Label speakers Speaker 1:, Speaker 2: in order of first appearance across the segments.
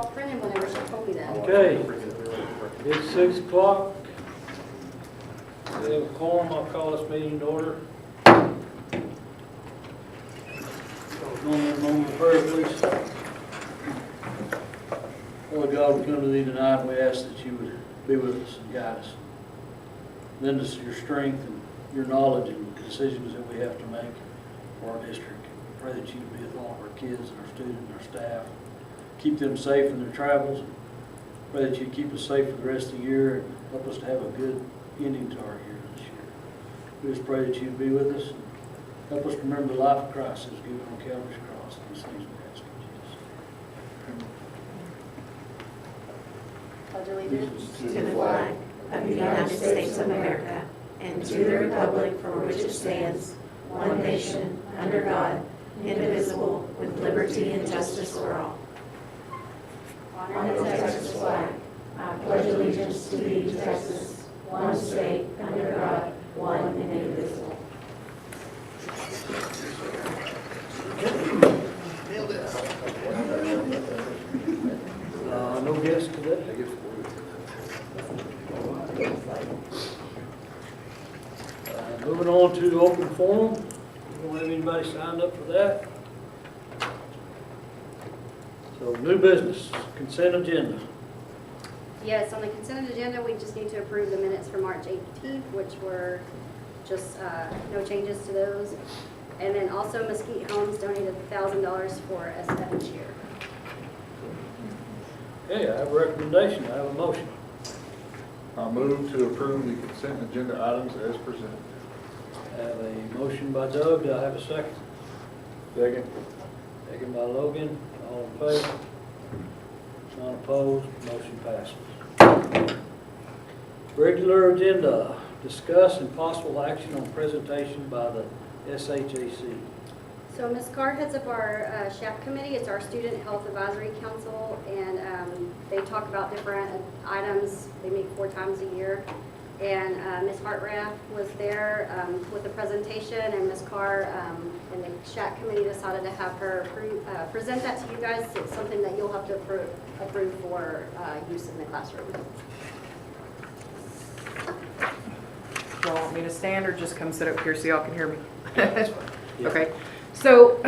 Speaker 1: all printed whenever she told me that.
Speaker 2: Okay, it's 6 o'clock. We have a quorum, I'll call this meeting to order. Moment of prayer, please. Lord God, we come to thee tonight and we ask that you would be with us and guide us. Lend us your strength and your knowledge and the decisions that we have to make for our district. Pray that you would be with all of our kids and our students and our staff. Keep them safe in their travels. Pray that you keep us safe for the rest of the year and help us to have a good ending to our year this year. We just pray that you'd be with us and help us remember the life of Christ that was given on Calvary's cross. These things we ask in Jesus' name.
Speaker 1: Pledge allegiance
Speaker 3: To the flag of the United States of America and to the republic for which it stands, one nation, under God, indivisible, with liberty and justice for all. On the Texas flag, I pledge allegiance to thee, Texas, one state, under God, one and indivisible.
Speaker 2: No guests today? Moving on to open forum. We don't have anybody signed up for that. So new business, consent agenda.
Speaker 1: Yes, on the consent agenda, we just need to approve the minutes for March 18th, which were just no changes to those. And then also Mesquite Homes donated $1,000 for SF this year.
Speaker 2: Okay, I have a recommendation, I have a motion.
Speaker 4: I move to approve the consent agenda items as presented.
Speaker 2: I have a motion by Doug, do I have a second?
Speaker 4: Second.
Speaker 2: Second by Logan, all in favor? None opposed, motion passes. Regular agenda, discuss and possible action on presentation by the SHAC.
Speaker 1: So Ms. Carr heads up our SHAP committee. It's our Student Health Advisory Council, and they talk about different items. They meet 4 times a year. And Ms. Hartrath was there with the presentation, and Ms. Carr and the SHAC committee decided to have her present that to you guys. It's something that you'll have to approve for use in the classroom.
Speaker 5: Do y'all want me to stand or just come sit up here so y'all can hear me?
Speaker 2: Yeah.
Speaker 5: Okay, so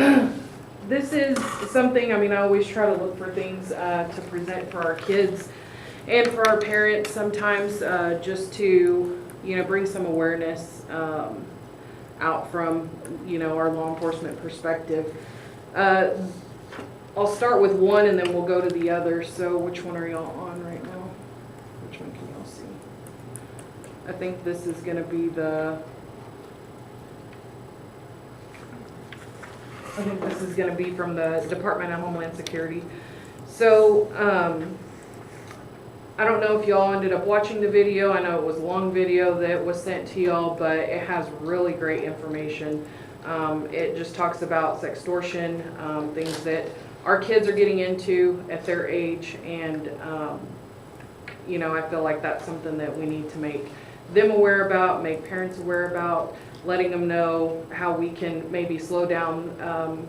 Speaker 5: this is something, I mean, I always try to look for things to present for our kids and for our parents sometimes, just to, you know, bring some awareness out from, you know, our law enforcement perspective. I'll start with one and then we'll go to the other. So which one are y'all on right now? Which one can y'all see? I think this is going to be from the Department of Homeland Security. So, I don't know if y'all ended up watching the video. I know it was a long video that was sent to y'all, but it has really great information. It just talks about sextortion, things that our kids are getting into at their age, and you know, I feel like that's something that we need to make them aware about, make parents aware about, letting them know how we can maybe slow down,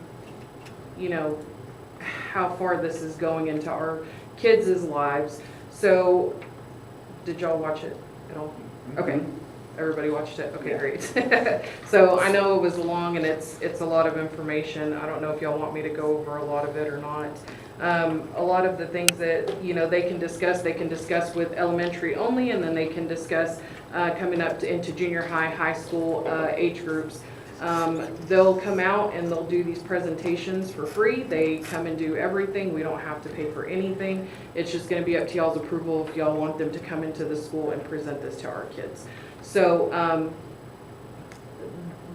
Speaker 5: you know, how far this is going into our kids' lives. So, did y'all watch it at all? Okay, everybody watched it? Okay, great. So I know it was long and it's a lot of information. I don't know if y'all want me to go over a lot of it or not. A lot of the things that, you know, they can discuss with elementary only, and then they can discuss coming up into junior high, high school age groups. They'll come out and they'll do these presentations for free. They come and do everything. We don't have to pay for anything. It's just going to be up to y'all's approval if y'all want them to come into the school and present this to our kids. So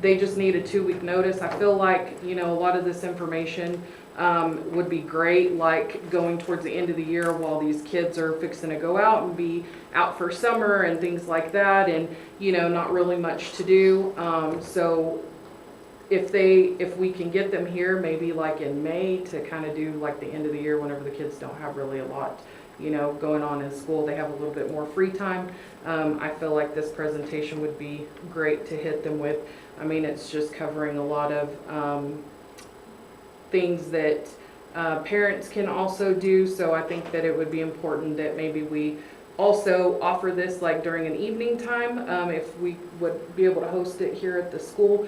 Speaker 5: they just need a 2-week notice. I feel like, you know, a lot of this information would be great, like going towards the end of the year while these kids are fixing to go out and be out for summer and things like that, and, you know, not really much to do. So if we can get them here maybe like in May to kind of do like the end of the year whenever the kids don't have really a lot, you know, going on in school, they have a little bit more free time. I feel like this presentation would be great to hit them with. I mean, it's just covering a lot of things that parents can also do. So I think that it would be important that maybe we also offer this like during an evening time, if we would be able to host it here at the school,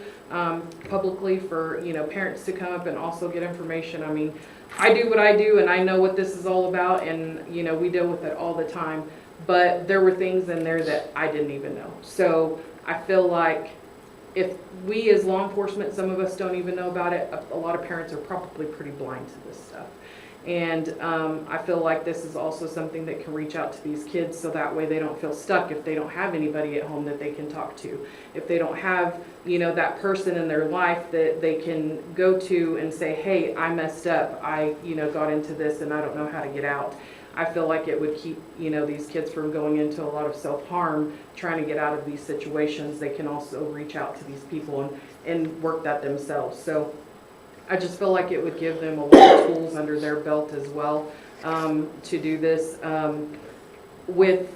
Speaker 5: publicly for, parents to come up and also get information. I mean, I do what I do and I know what this is all about, and, we deal with it all the time, but there were things in there that I didn't even know. So I feel like if we as law enforcement, some of us don't even know about it, a lot of parents are probably pretty blind to this stuff. And I feel like this is also something that can reach out to these kids, so that way they don't feel stuck if they don't have anybody at home that they can talk to. If they don't have, that person in their life that they can go to and say, hey, I messed up. I, got into this and I don't know how to get out. I feel like it would keep, these kids from going into a lot of self-harm, trying to get out of these situations. They can also reach out to these people and work that themselves. So I just feel like it would give them a lot of tools under their belt as well, to do this. With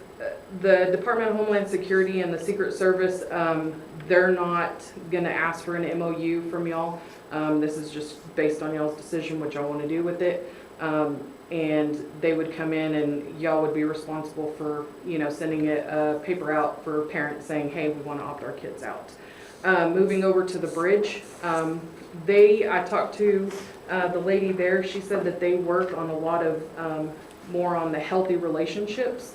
Speaker 5: the Department of Homeland Security and the Secret Service, they're not gonna ask for an MOU from y'all. This is just based on y'all's decision what y'all wanna do with it. And they would come in and y'all would be responsible for, sending a paper out for parents saying, hey, we wanna opt our kids out. Moving over to the bridge, I talked to the lady there. She said that they work on a lot of more on the healthy relationships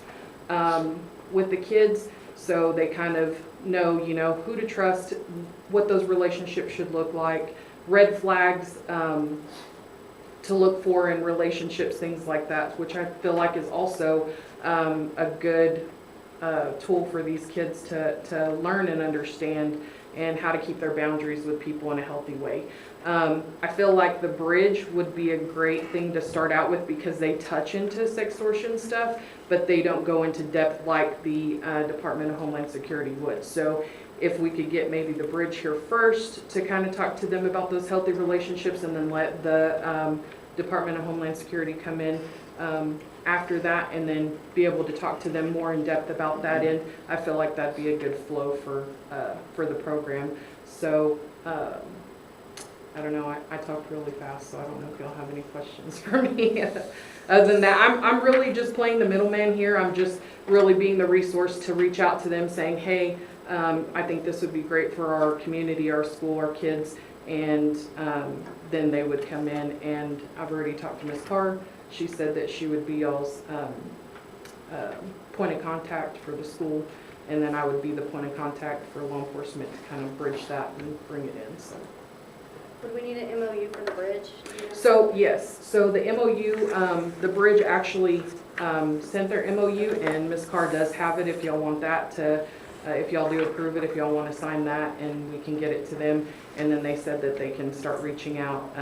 Speaker 5: with the kids, so they kind of know, who to trust, what those relationships should look like, red flags to look for in relationships, things like that, which I feel like is also a good tool for these kids to learn and understand, and how to keep their boundaries with people in a healthy way. I feel like the bridge would be a great thing to start out with, because they touch into sextortion stuff, but they don't go into depth like the Department of Homeland Security would. So if we could get maybe the bridge here first to kind of talk to them about those healthy relationships, and then let the Department of Homeland Security come in after that, and then be able to talk to them more in depth about that, and I feel like that'd be a good flow for the program. So I don't know, I talked really fast, so I don't know if y'all have any questions for me. Other than that, I'm really just playing the middleman here. I'm just really being the resource to reach out to them saying, hey, I think this would be great for our community, our school, our kids, and then they would come in. And I've already talked to Ms. Carr. She said that she would be y'all's point of contact for the school, and then I would be the point of contact for law enforcement to kind of bridge that and bring it in. So.
Speaker 1: Would we need an MOU for the bridge?
Speaker 5: So yes, so the MOU, the bridge actually sent their MOU, and Ms. Carr does have it if y'all want that to, if y'all do approve it, if y'all want to sign that, and we can get it to them. And then they said that they can start reaching out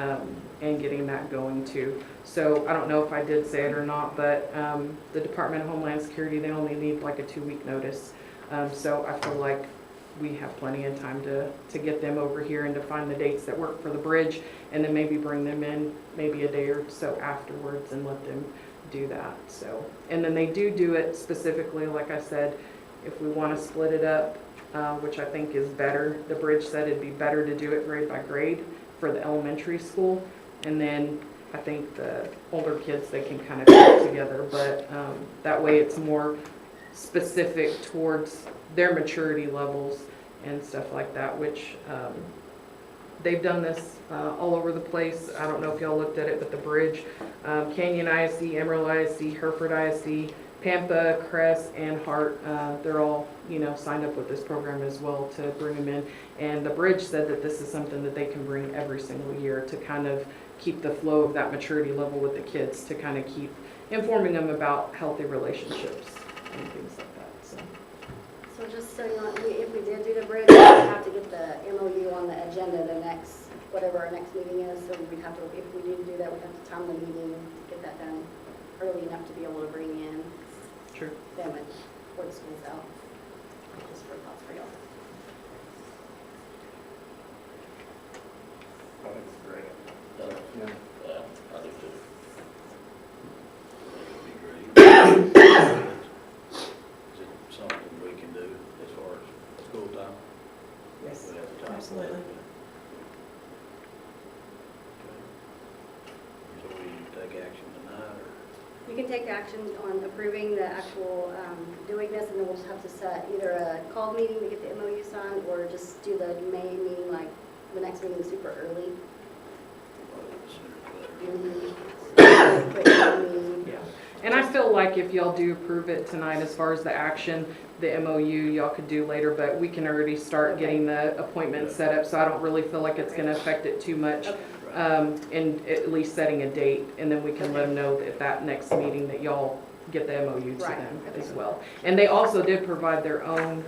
Speaker 5: and getting that going too. So I don't know if I did say it or not, but the Department of Homeland Security, they only need like a 2-week notice. So I feel like we have plenty of time to get them over here and to find the dates that work for the bridge, and then maybe bring them in maybe a day or so afterwards and let them do that. So, and then they do it specifically, like I said, if we want to split it up, which I think is better. The bridge said it'd be better to do it grade by grade for the elementary school, and then I think the older kids, they can kind of put it together, but that way it's more specific towards their maturity levels and stuff like that, which they've done this all over the place. I don't know if y'all looked at it, but the bridge, Canyon ISD, Emerald ISD, Hereford ISD, Pampa, Crest, and Hart, they're all, signed up with this program as well to bring them in. And the bridge said that this is something that they can bring every single year to kind of keep the flow of that maturity level with the kids, to kind of keep informing them about healthy relationships and things like that.
Speaker 1: So just so you know, if we did do the bridge, we'd have to get the MOU on the agenda the next, whatever our next meeting is. So we'd have to, if we did do that, we'd have to time the meeting to get that done early enough to be able to bring in
Speaker 5: Sure.
Speaker 1: them and before the school's out. Just for thoughts for y'all.
Speaker 4: I think it's great.
Speaker 2: Yeah, I do too. It'd be great. Is it something we can do as far as school time?
Speaker 3: Yes,
Speaker 2: We have the time.
Speaker 3: absolutely.
Speaker 2: So we
Speaker 1: take action on approving the actual doing this, and then we'll just have to set either a called meeting to get the MOU signed, or just do the May meeting, like the next meeting super early. Quick meeting.
Speaker 5: Yeah. And I feel like if y'all do approve it tonight, as far as the action, the MOU y'all could do later, but we can already start getting the appointment set up, so I don't really feel like it's gonna affect it too much.
Speaker 1: Okay.
Speaker 5: And at least setting a date, and then we can let them know at that next meeting that y'all get the MOU to
Speaker 1: Right.
Speaker 5: them as well. And they also did provide their own,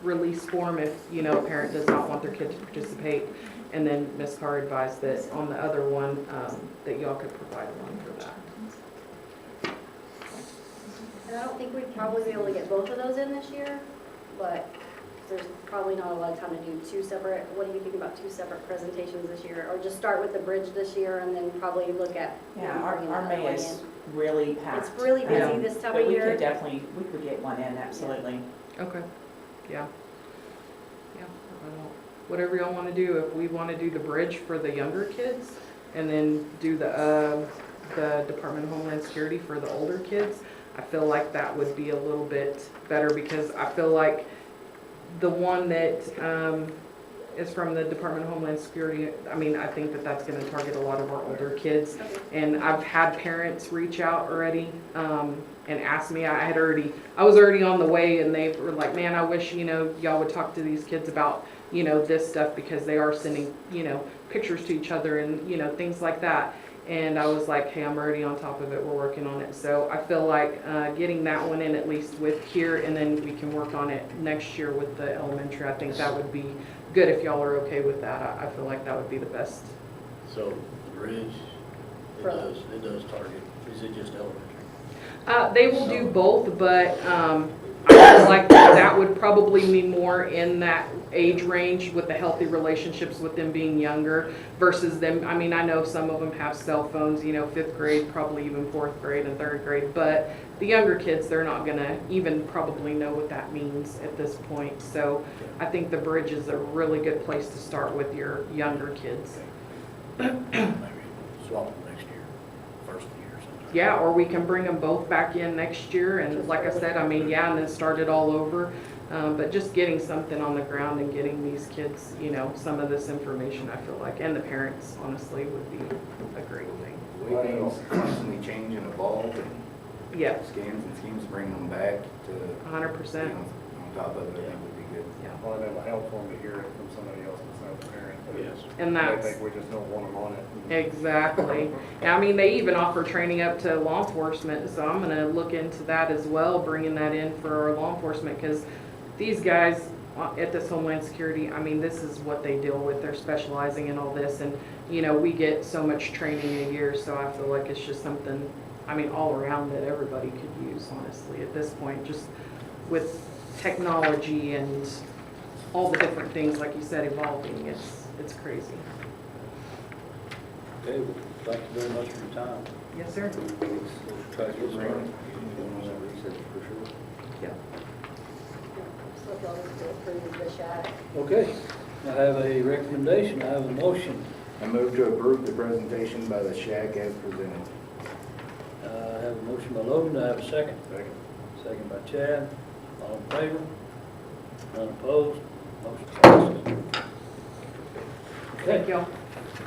Speaker 5: release form if, you know, a parent does not want their kid to participate. And then Ms. Carr advised that on the other one, that y'all could provide one for that.
Speaker 1: And I don't think we'd probably be able to get both of those in this year, but there's probably not a lot of time to do two separate, what do you think about two separate presentations this year? Or just start with the bridge this year and then probably look at.
Speaker 6: Yeah, our
Speaker 1: bringing the other
Speaker 6: May
Speaker 1: one
Speaker 6: is
Speaker 1: in.
Speaker 6: really packed.
Speaker 1: It's really busy
Speaker 6: Yeah.
Speaker 1: this time
Speaker 6: But
Speaker 1: of
Speaker 6: we
Speaker 1: year.
Speaker 6: could definitely, we could get one in, absolutely.
Speaker 5: Okay, yeah. Yeah, whatever y'all wanna do, if we wanna do the bridge for the younger kids, and then do the Department of Homeland Security for the older kids, I feel like that would be a little bit better, because I feel like the one that, is from the Department of Homeland Security, I mean, I think that that's gonna target a lot of our older kids.
Speaker 1: Okay.
Speaker 5: And I've had parents reach out already, and ask me, I was already on the way, and they were like, man, I wish, you know, y'all would talk to these kids about, you know, this stuff, because they are sending, you know, pictures to each other and, you know, things like that. And I was like, hey, I'm already on top of it, we're working on it. So I feel like getting that one in at least with here, and then we can work on it next year with the elementary. I think that would be good if y'all are okay with that. I feel like that would be the best.
Speaker 2: So the bridge, it does target, is it just elementary?
Speaker 5: They will do both, but I feel like that would probably be more in that age range with the healthy relationships with them being younger versus them. I mean, I know some of them have cell phones, you know, 5th grade, probably even 4th grade and 3rd grade, but the younger kids, they're not gonna even probably know what that means at this point. So I think the bridge is a really good place to start with your younger kids.
Speaker 2: Maybe swap them next year, first of the year sometime.
Speaker 5: Yeah, or we can bring them both back in next year, and like I said, I mean, yeah, and then start it all over. But just getting something on the ground and getting these kids, you know, some of this information, I feel like, and the parents, honestly, would be a great thing.
Speaker 7: The way things constantly change and evolve, and
Speaker 5: Yeah,
Speaker 7: scams and schemes, bringing them back to
Speaker 5: 100%.
Speaker 7: be on top of it, I think would be good.
Speaker 5: Yeah,
Speaker 8: Well, that will help for them to hear it from somebody else besides the parent.
Speaker 2: Yes.
Speaker 5: and
Speaker 8: I
Speaker 5: that's
Speaker 8: think we just don't want them on it.
Speaker 5: exactly. I mean, they even offer training up to law enforcement, so I'm gonna look into that as well, bringing that in for our law enforcement, because these guys at this Homeland Security, I mean, this is what they deal with. They're specializing in all this, and, you know, we get so much training a year, so I feel like it's just something, I mean, all around that everybody could use, honestly, at this point, just with technology and all the different things, like you said, evolving, it's crazy.
Speaker 2: Okay, well, thank you very much for your time.
Speaker 5: Yes, sir.
Speaker 2: Try to get started.
Speaker 7: Doing all that research for sure.
Speaker 5: Yeah.
Speaker 1: So if y'all just approve the shack.
Speaker 2: Okay, I have a recommendation, I have a motion.
Speaker 7: I move to approve the presentation by the SHAC as presented.
Speaker 2: I have a motion by Logan, I have a second.
Speaker 8: Second.
Speaker 2: Second by Chad. All in favor? None opposed? Motion passes.
Speaker 5: Thank
Speaker 2: Okay,
Speaker 5: y'all.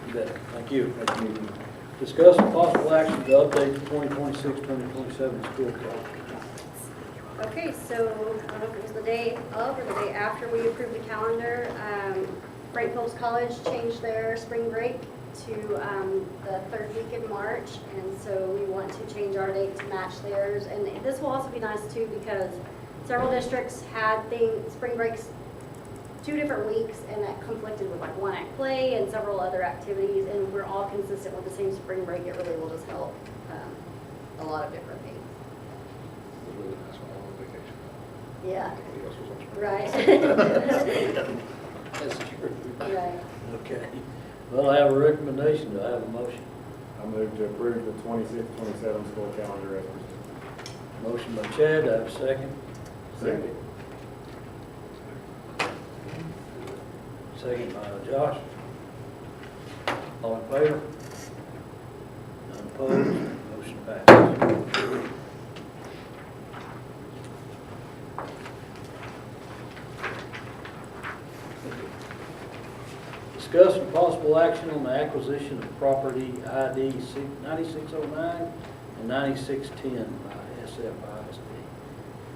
Speaker 2: you bet. Thank you. Discuss possible action to update the 2026-2027 school calendar.
Speaker 1: Okay, so I don't know if it was the day of or the day after we approved the calendar. Frank Phillips College changed their spring break to the 3rd week in March, and so we want to change our date to match theirs. And this will also be nice too, because several districts had spring breaks 2 different weeks, and that conflicted with like one act play and several other activities, and we're all consistent with the same spring break. It really will just help a lot of different things.
Speaker 4: That's why I
Speaker 1: Yeah,
Speaker 4: was on vacation.
Speaker 1: right.
Speaker 2: That's true.
Speaker 1: Right.
Speaker 2: Okay. Well, I have a recommendation, do I have a motion?
Speaker 8: I move to approve the 26-27 school calendar as presented.
Speaker 2: Motion by Chad, do I have a second?
Speaker 8: Second.
Speaker 2: Second by Josh. All in favor? None opposed? Motion passed. Discuss and possible action on the acquisition of property ID 9609 and 9610 by SFISD.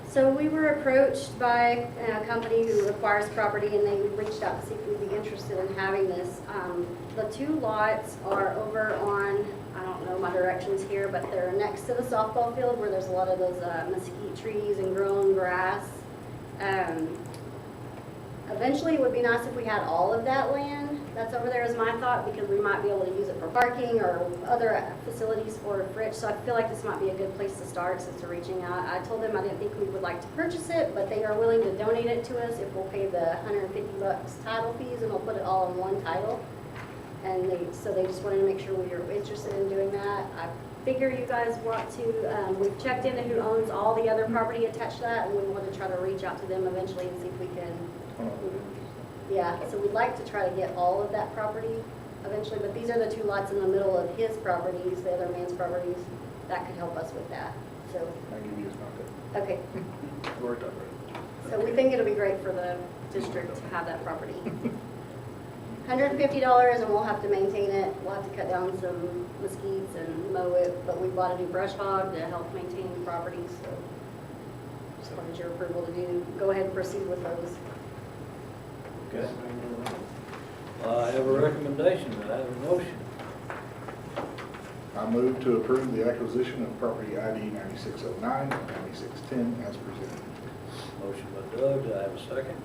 Speaker 1: So we were approached by a company who acquires property, and they reached out to see if we'd be interested in having this. The two lots are over on, I don't know my directions here, but they're next to the softball field where there's a lot of those mesquite trees and grown grass. Eventually, it would be nice if we had all of that land that's over there, is my thought, because we might be able to use it for parking or other facilities for Fritch. So I feel like this might be a good place to start since they're reaching out. I told them I didn't think we would like to purchase it, but they are willing to donate it to us if we'll pay the $150 title fees, and we'll put it all in one title. And so they just wanted to make sure we were interested in doing that. I figure you guys want to, we've checked into who owns all the other property attached to that, and we want to try to reach out to them eventually and see if we can. Yeah, so we'd like to try to get all of that property eventually, but these are the two lots in the middle of his properties, the other man's properties. That could help us with that, so,
Speaker 4: I'll give you his number.
Speaker 1: okay.
Speaker 4: Worked out right.
Speaker 1: So we think it'll be great for the district to have that property. $150, and we'll have to maintain it. We'll have to cut down some mesquites and mow it, but we bought a new brush hog to help maintain the property, so just wanted your approval to go ahead and proceed with those.
Speaker 2: Okay. I have a recommendation. I have a motion.
Speaker 4: I move to approve the acquisition of property ID 9609 and 9610 as presented.
Speaker 2: Motion by Doug. Do I have a second?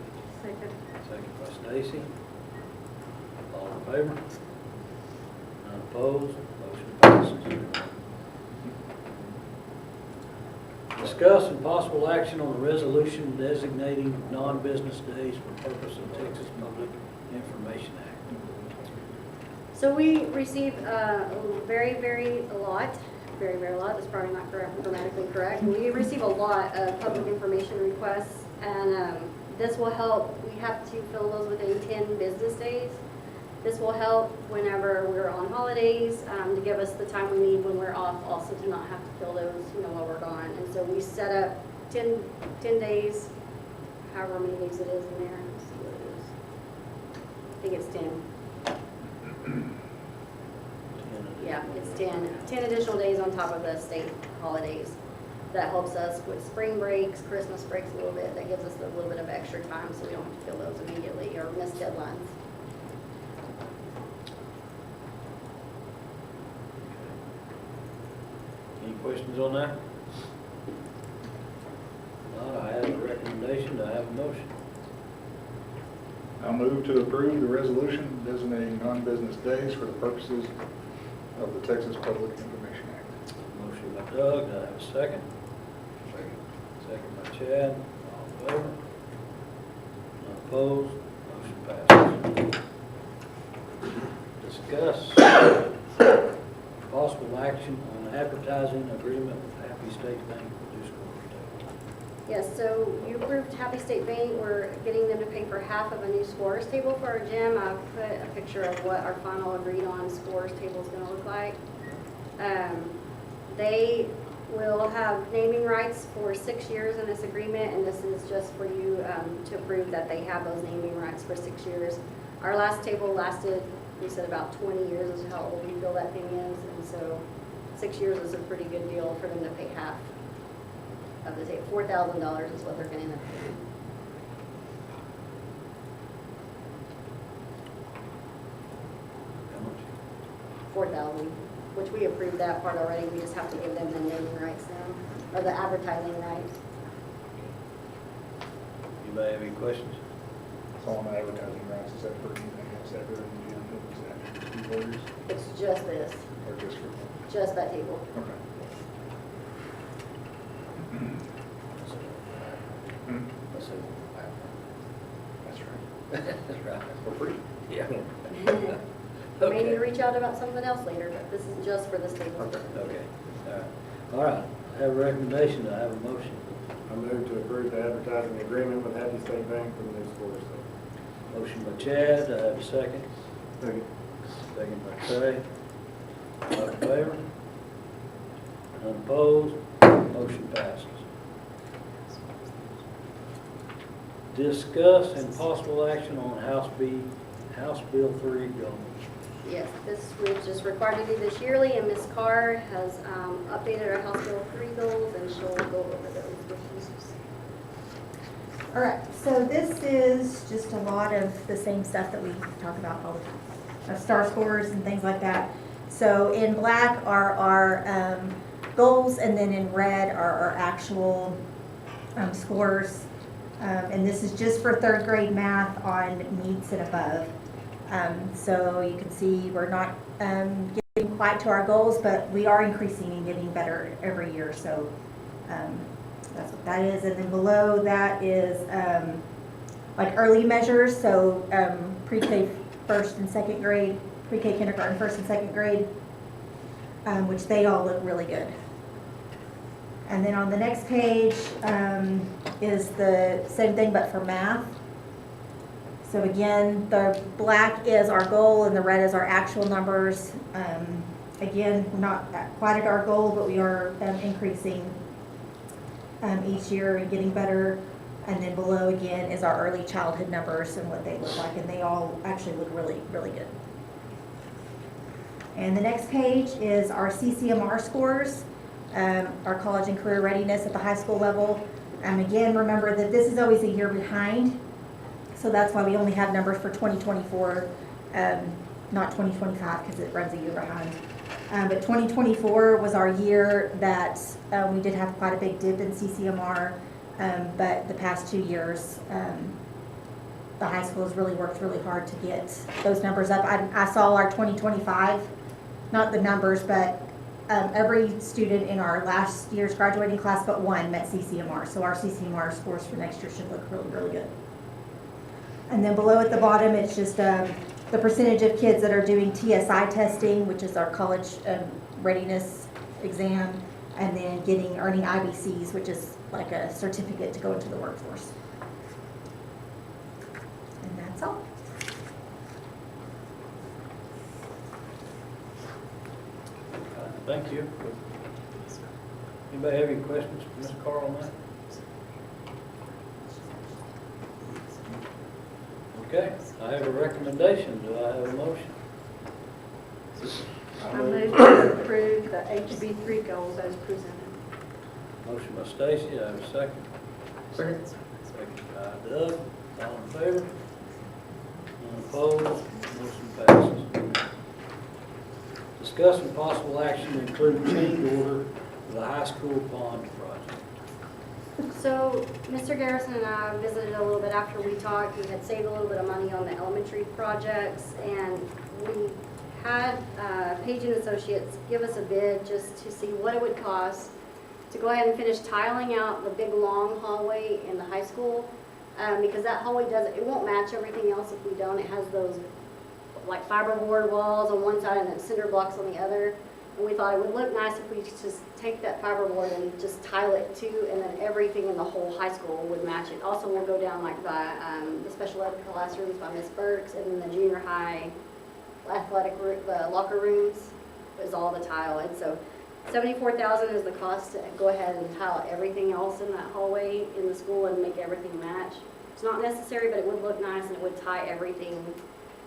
Speaker 1: Second.
Speaker 2: Second by Stacy. All in favor? None opposed? Motion passes. Discuss and possible action on a resolution designating non-business days for purpose of Texas Public Information Act.
Speaker 1: So we receive a very lot, that's probably not grammatically correct. We receive a lot of public information requests, and this will help. We have to fill those within 10 business days. This will help whenever we're on holidays, to give us the time we need when we're off, also to not have to fill those, while we're gone. And so we set up 10 days, however many days it is in there. Let's see what it is. I think it's 10. Yeah, it's 10 additional days on top of the state holidays. That helps us with spring breaks, Christmas breaks a little bit. That gives us a little bit of extra time so we don't have to fill those immediately or miss deadlines.
Speaker 2: Any questions on that? Not, I have a recommendation. Do I have a motion?
Speaker 4: I move to approve the resolution designating non-business days for the purposes of the Texas Public Information Act.
Speaker 2: Motion by Doug. Do I have a second? Second by Chad. All in favor? None opposed? Motion passes. Discuss possible action on advertising agreement with Happy State Bank for new scores.
Speaker 1: Yes, so you approved Happy State Bank. We're getting them to pay for half of a new scores table for our gym. I've put a picture of what our final agreed on scores table is going to look like. They will have naming rights for 6 years in this agreement, and this is just for you to approve that they have those naming rights for 6 years. Our last table lasted, we said, about 20 years is how old we feel that thing is, and so 6 years is a pretty good deal for them to pay half of the table. $4,000 is what they're going to end up paying.
Speaker 2: How much?
Speaker 1: $4,000, which we approved that part already. We just have to give them the naming rights now, or the advertising rights.
Speaker 2: Anybody have any questions?
Speaker 4: It's on the advertising rights, is that for anything else that goes in the gym? Is that for two voters
Speaker 1: It's just this,
Speaker 4: or just for?
Speaker 1: just that table.
Speaker 4: Okay.
Speaker 2: That's it.
Speaker 4: That's right.
Speaker 2: That's right.
Speaker 4: For free.
Speaker 2: Yeah.
Speaker 1: We may need to reach out about something else later, but this is just for this table.
Speaker 2: Okay, all right. All right, I have a recommendation. I have a motion.
Speaker 8: I move to approve the advertising agreement with Happy State Bank for the new scores table.
Speaker 2: Motion by Chad, I have a second.
Speaker 8: Second.
Speaker 2: Second by Trey. All in favor? None opposed? Motion passes. Discuss and possible action on House B House Bill 3 goals.
Speaker 1: Yes, this, we've just required to do this yearly, and Ms. Carr has updated our House Bill 3 goals, and she'll go over those with you.
Speaker 9: All right, so this is just a lot of the same stuff that we talk about all the time, star scores and things like that. So in black are our goals, and then in red are our actual scores. And this is just for third grade math on meets and above. So you can see we're not getting quite to our goals, but we are increasing and getting better every year. So that's what that is. And then below that is like early measures. So pre-K first and second grade, pre-K kindergarten first and second grade, which they all look really good. And then on the next page is the same thing but for math. So again, the black is our goal and the red is our actual numbers. Again, not quite at our goal, but we are increasing each year and getting better. And then below again is our early childhood numbers and what they look like, and they all actually look really, really good. And the next page is our CCMR scores, our college and career readiness at the high school level. Again, remember that this is always a year behind, so that's why we only have numbers for 2024, not 2025 because it runs a year behind. But 2024 was our year that we did have quite a big dip in CCMR, but the past 2 years, the high school has really worked really hard to get those numbers up. I saw our 2025, not the numbers, but every student in our last year's graduating class but one met CCMR. So our CCMR scores for next year should look really, really good. And then below at the bottom, it's just the percentage of kids that are doing TSI testing, which is our college readiness exam, and then earning IBCs, which is like a certificate to go into the workforce. And that's all.
Speaker 2: Thank you. Anybody have any questions for Ms. Carl on that? Okay, I have a recommendation. Do I have a motion?
Speaker 10: I move to approve the HB3 goals as presented.
Speaker 2: Motion by Stacy, I have a second. Second. Second by Doug. All in favor? None opposed? Motion passes. Discussing possible action to include change order for the high school pond project.
Speaker 1: So Mr. Garrison and I visited a little bit after we talked. We had saved a little bit of money on the elementary projects, and we had Page & Associates give us a bid just to see what it would cost to go ahead and finish tiling out the big long hallway in the high school, because that hallway it won't match everything else if we don't. It has those like fiberboard walls on one side and then cinder blocks on the other. And we thought it would look nice if we could just take that fiberboard and just tile it too, and then everything in the whole high school would match it. Also, we'll go down like by the special ed classrooms by Miss Burks, and then the junior high athletic the locker rooms is all the tile. And so $74,000 is the cost to go ahead and tile everything else in that hallway in the school and make everything match. It's not necessary, but it would look nice and it would tie everything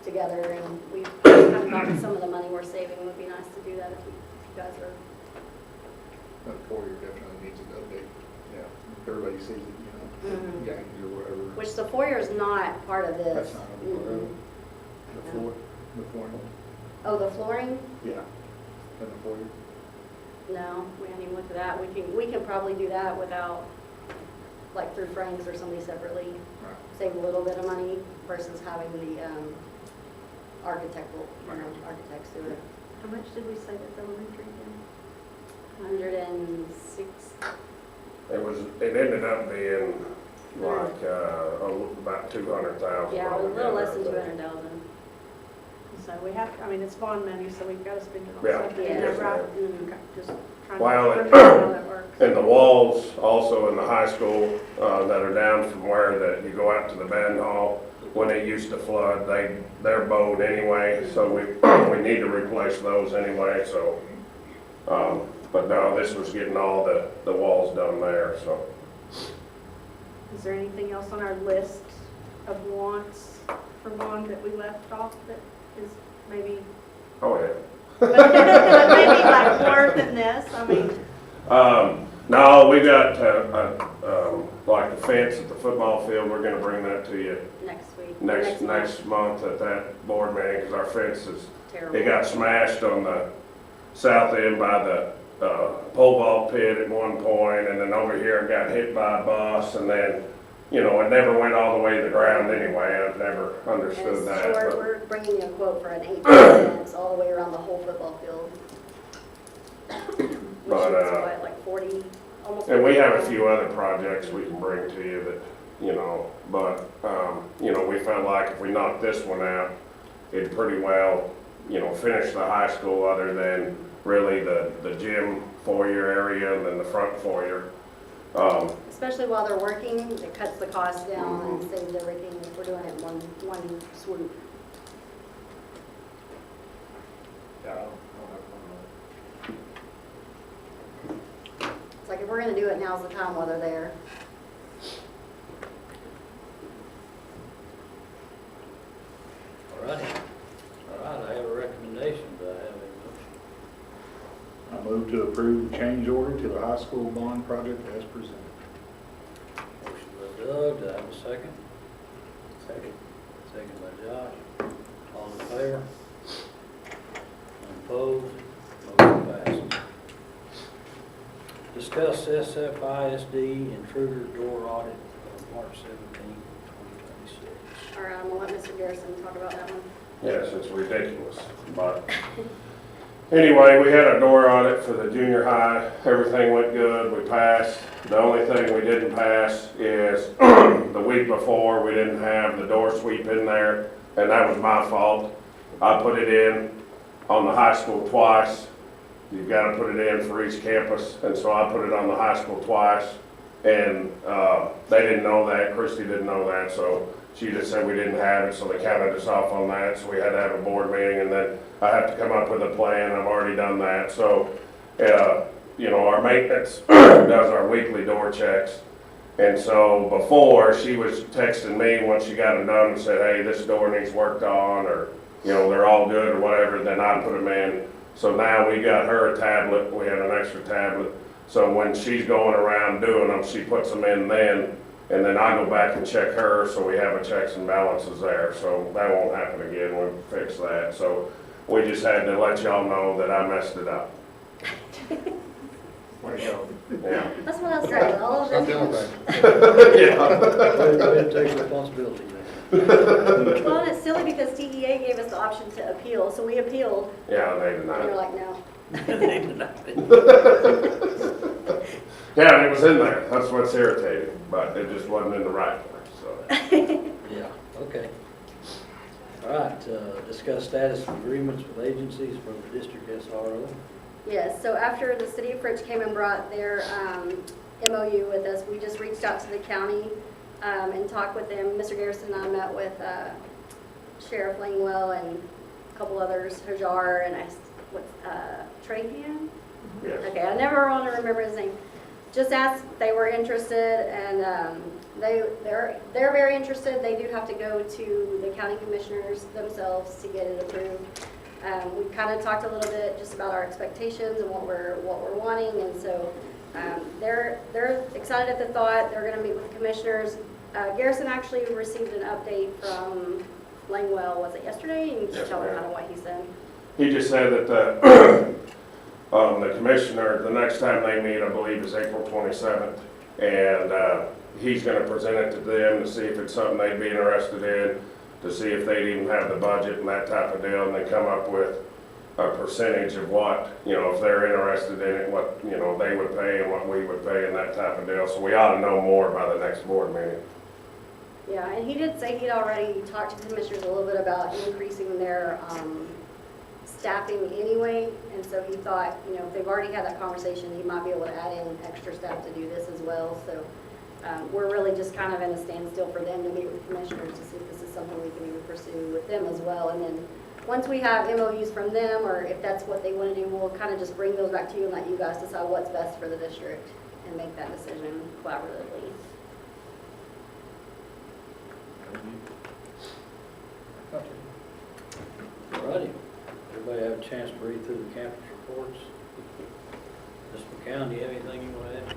Speaker 1: together. And we kind of thought some of the money we're saving would be nice to do that if you guys are.
Speaker 4: That foyer definitely needs an update. Yeah, everybody sees it, you know,
Speaker 1: Mhm.
Speaker 4: gangs or whatever.
Speaker 1: Which the foyer is not part of this.
Speaker 4: That's not on the floor. The floor, the flooring.
Speaker 1: Oh, the flooring?
Speaker 4: Yeah. And the foyer.
Speaker 1: No, we haven't even looked at that. We can probably do that without, like through Frank's or somebody separately,
Speaker 4: Right.
Speaker 1: save a little bit of money versus having the architects do it.
Speaker 10: How much did we save at the elementary again?
Speaker 1: 106.
Speaker 11: It ended up being like, about 200,000.
Speaker 1: Yeah, a little less than 200,000.
Speaker 10: So we have, I mean, it's bond money, so we've got to spend it on
Speaker 11: Yeah.
Speaker 10: something.
Speaker 1: Yeah.
Speaker 10: Is that right?
Speaker 1: Mhm.
Speaker 10: Okay, just trying
Speaker 11: Well,
Speaker 10: to understand how that works.
Speaker 11: And the walls also in the high school that are down from where that you go out to the band hall, when it used to flood, they're bowed anyway, so we need to replace those anyway, so. But no, this was getting all the walls done there, so.
Speaker 10: Is there anything else on our list of wants for Vaughn that we left off that is maybe,
Speaker 11: Oh, yeah.
Speaker 10: but maybe like more than this? I mean,
Speaker 11: No, we got, like the fence at the football field, we're gonna bring that to you
Speaker 1: Next week.
Speaker 11: next month at that board meeting, because our fence is,
Speaker 1: Terrible.
Speaker 11: it got smashed on the south end by the, pole vault pit at one point, and then over here it got hit by a bus, and then, you know, it never went all the way to the ground anyway. I've never
Speaker 1: And
Speaker 11: understood
Speaker 1: it's
Speaker 11: that.
Speaker 1: short,
Speaker 11: but-
Speaker 1: we're bringing you a quote for an 18 fence all the way around the whole football field. Which
Speaker 11: But,
Speaker 1: is what, like 40, almost.
Speaker 11: And we have a
Speaker 1: 40.
Speaker 11: few other projects we can bring to you that, you know, but, you know, we felt like if we knocked this one out, it'd pretty well, you know, finish the high school other than really the gym foyer area and then the front foyer.
Speaker 1: Especially while they're working, it cuts the cost down and saves everything if we're doing it in one swoop.
Speaker 8: Yeah, I don't have
Speaker 1: It's like if we're gonna do it, now's the time while they're there.
Speaker 2: All right. All right, I have a recommendation. Do I have a motion?
Speaker 4: I move to approve the change order to the high school bond project as presented.
Speaker 2: Motion by Doug, do I have a second? Second. Second by Josh. All in favor? None opposed? Motion passes. Discuss SFISD intruder door audit of March 17, 2026.
Speaker 1: All right, I'm gonna let Mr. Garrison talk about that one.
Speaker 11: Yes, it's ridiculous, but anyway, we had a door audit for the junior high. Everything went good, we passed. The only thing we didn't pass is the week before, we didn't have the door sweep in there, and that was my fault. I put it in on the high school twice. You've got to put it in for each campus, and so I put it on the high school twice, and they didn't know that, Christy didn't know that, so she just said we didn't have it, so they counted us off on that, so we had to have a board meeting, and then I have to come up with a plan. I've already done that, so, you know, our maintenance does our weekly door checks, and so before, she was texting me once she got them done and said, hey, this door needs worked on, or, you know, they're all good or whatever, then I put them in. So now we got her a tablet, we had an extra tablet, so when she's going around doing them, she puts them in then, and then I go back and check her, so we have a checks and balances there, so that won't happen again, we'll fix that. So we just had to let y'all know that I messed it up.
Speaker 4: Way to go.
Speaker 11: Yeah.
Speaker 1: That's what I said, all of
Speaker 4: Not the
Speaker 1: them.
Speaker 4: only thing.
Speaker 11: Yeah.
Speaker 2: Way to take responsibility there.
Speaker 1: Well, and it's silly because TEA gave us the option to appeal, so we appealed,
Speaker 11: Yeah, they
Speaker 1: and
Speaker 11: denied
Speaker 1: you're
Speaker 11: it.
Speaker 1: like, no.
Speaker 2: They denied it.
Speaker 11: Yeah, and it was in there, that's what's irritating, but it just wasn't in the right place, so.
Speaker 2: Yeah, okay. All right, discuss status of agreements with agencies for the district SRO.
Speaker 1: Yes, so after the city of French came and brought their MOU with us, we just reached out to the county and talked with them. Mr. Garrison and I met with Sheriff Langwell and a couple others, Hajar and Trahan?
Speaker 11: Yes.
Speaker 1: Okay, I never want to remember his name. Just asked if they were interested, and they're very interested. They do have to go to the county commissioners themselves to get it approved. We kind of talked a little bit just about our expectations and what we're wanting, and so they're excited at the thought. They're going to meet with the commissioners. Garrison actually received an update from Langwell. Was it yesterday? And you just
Speaker 11: Yes,
Speaker 1: tell me
Speaker 11: ma'am.
Speaker 1: kind of what he said.
Speaker 11: He just said that the commissioner, the next time they meet, I believe, is April 27th. And he's going to present it to them to see if it's something they'd be interested in, to see if they'd even have the budget and that type of deal, and then come up with a percentage of what, you know, if they're interested in it, what, you know, they would pay and what we would pay and that type of deal. So we ought to know more by the next board meeting.
Speaker 1: Yeah, and he did say he'd already talked to the commissioners a little bit about increasing their staffing anyway, and so he thought, you know, if they've already had that conversation, he might be able to add in extra staff to do this as well. So we're really just kind of in a standstill for them to meet with the commissioners to see if this is something we can even pursue with them as well. And then once we have MOUs from them, or if that's what they want to do, we'll kind of just bring those back to you and let you guys decide what's best for the district and make that decision collaboratively.
Speaker 2: a chance to read through the campus reports. Ms. McCown, do you have anything you want to add?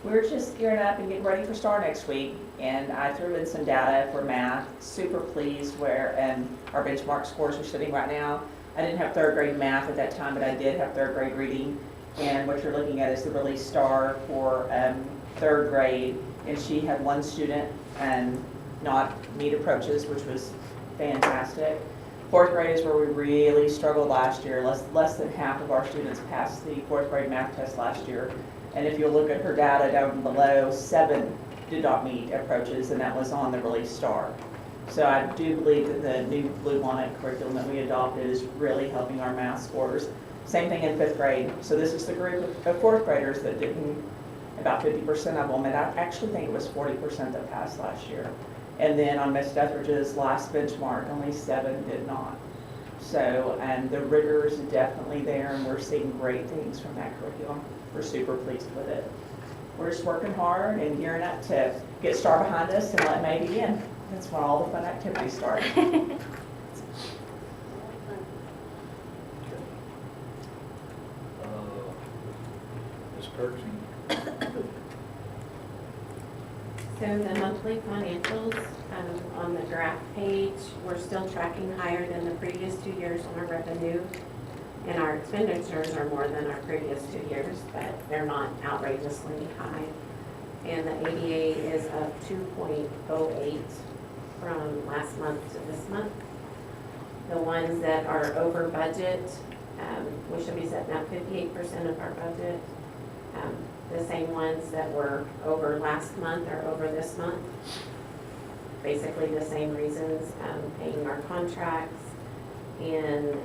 Speaker 6: We're just gearing up and getting ready for STAR next week, and I threw in some data for math. Super pleased where our benchmark scores are sitting right now. I didn't have third grade math at that time, but I did have third grade reading. And what you're looking at is the release STAR for third grade, and she had one student not meet approaches, which was fantastic. Fourth grade is where we really struggled last year. Less than half of our students passed the fourth grade math test last year. And if you look at her data down below, 7 did not meet approaches, and that was on the release STAR. So I do believe that the new Bluebonnet curriculum that we adopted is really helping our math scores. Same thing in 5th grade. So this is the group of 4th graders that didn't, about 50% of them, and I actually think it was 40% that passed last year. And then on Ms. Etheridge's last benchmark, only 7 did not. So, and the rigor is definitely there, and we're seeing great things from that curriculum. We're super pleased with it. We're just working hard and gearing up to get STAR behind us and let May begin. That's when all the fun activities start.
Speaker 2: Ms. Kirksey?
Speaker 3: So the monthly financials on the graph page, we're still tracking higher than the previous 2 years on our revenue. And our expenditures are more than our previous 2 years, but they're not outrageously high. And the ADA is up 2.08 from last month to this month. The ones that are over budget, we should be setting up 58% of our budget. The same ones that were over last month are over this month. Basically the same reasons, paying our contracts. In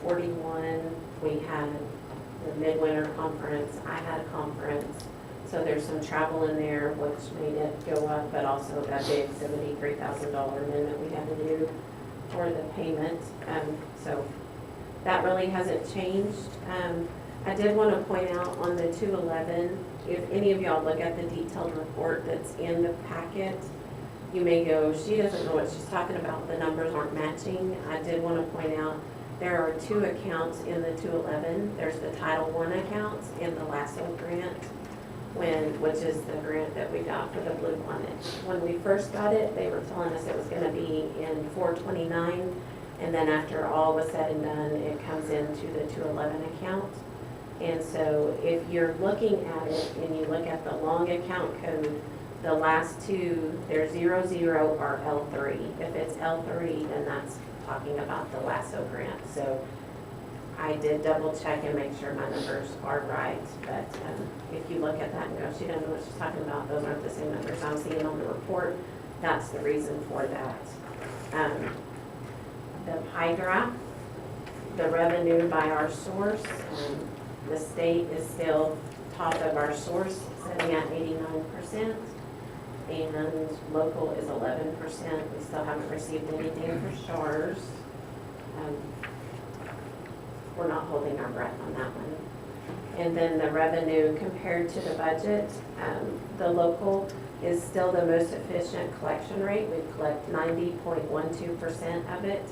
Speaker 3: 41, we had the midwinter conference. I had a conference. So there's some travel in there, which made it go up, but also that big $73,000 amendment we had to do for the payment. So that really hasn't changed. I did want to point out on the 211, if any of y'all look at the detailed report that's in the packet, you may go, she doesn't know what she's talking about, the numbers aren't matching. I did want to point out there are 2 accounts in the 211. There's the Title I accounts and the LASSO grant, which is the grant that we got for the Bluebonnet. When we first got it, they were telling us it was going to be in 429, and then after all was said and done, it comes into the 211 account. And so if you're looking at it and you look at the long account code, the last 2, they're 00 or L3. If it's L3, then that's talking about the LASSO grant. So I did double check and make sure my numbers are right. But if you look at that and go, she doesn't know what she's talking about, those aren't the same numbers I'm seeing on the report. That's the reason for that. The pie graph, the revenue by our source, the state is still top of our source, sitting at 89%. And local is 11%. We still haven't received anything for STARS. We're not holding our breath on that one. And then the revenue compared to the budget, the local is still the most efficient collection rate. We collect 90.12% of it.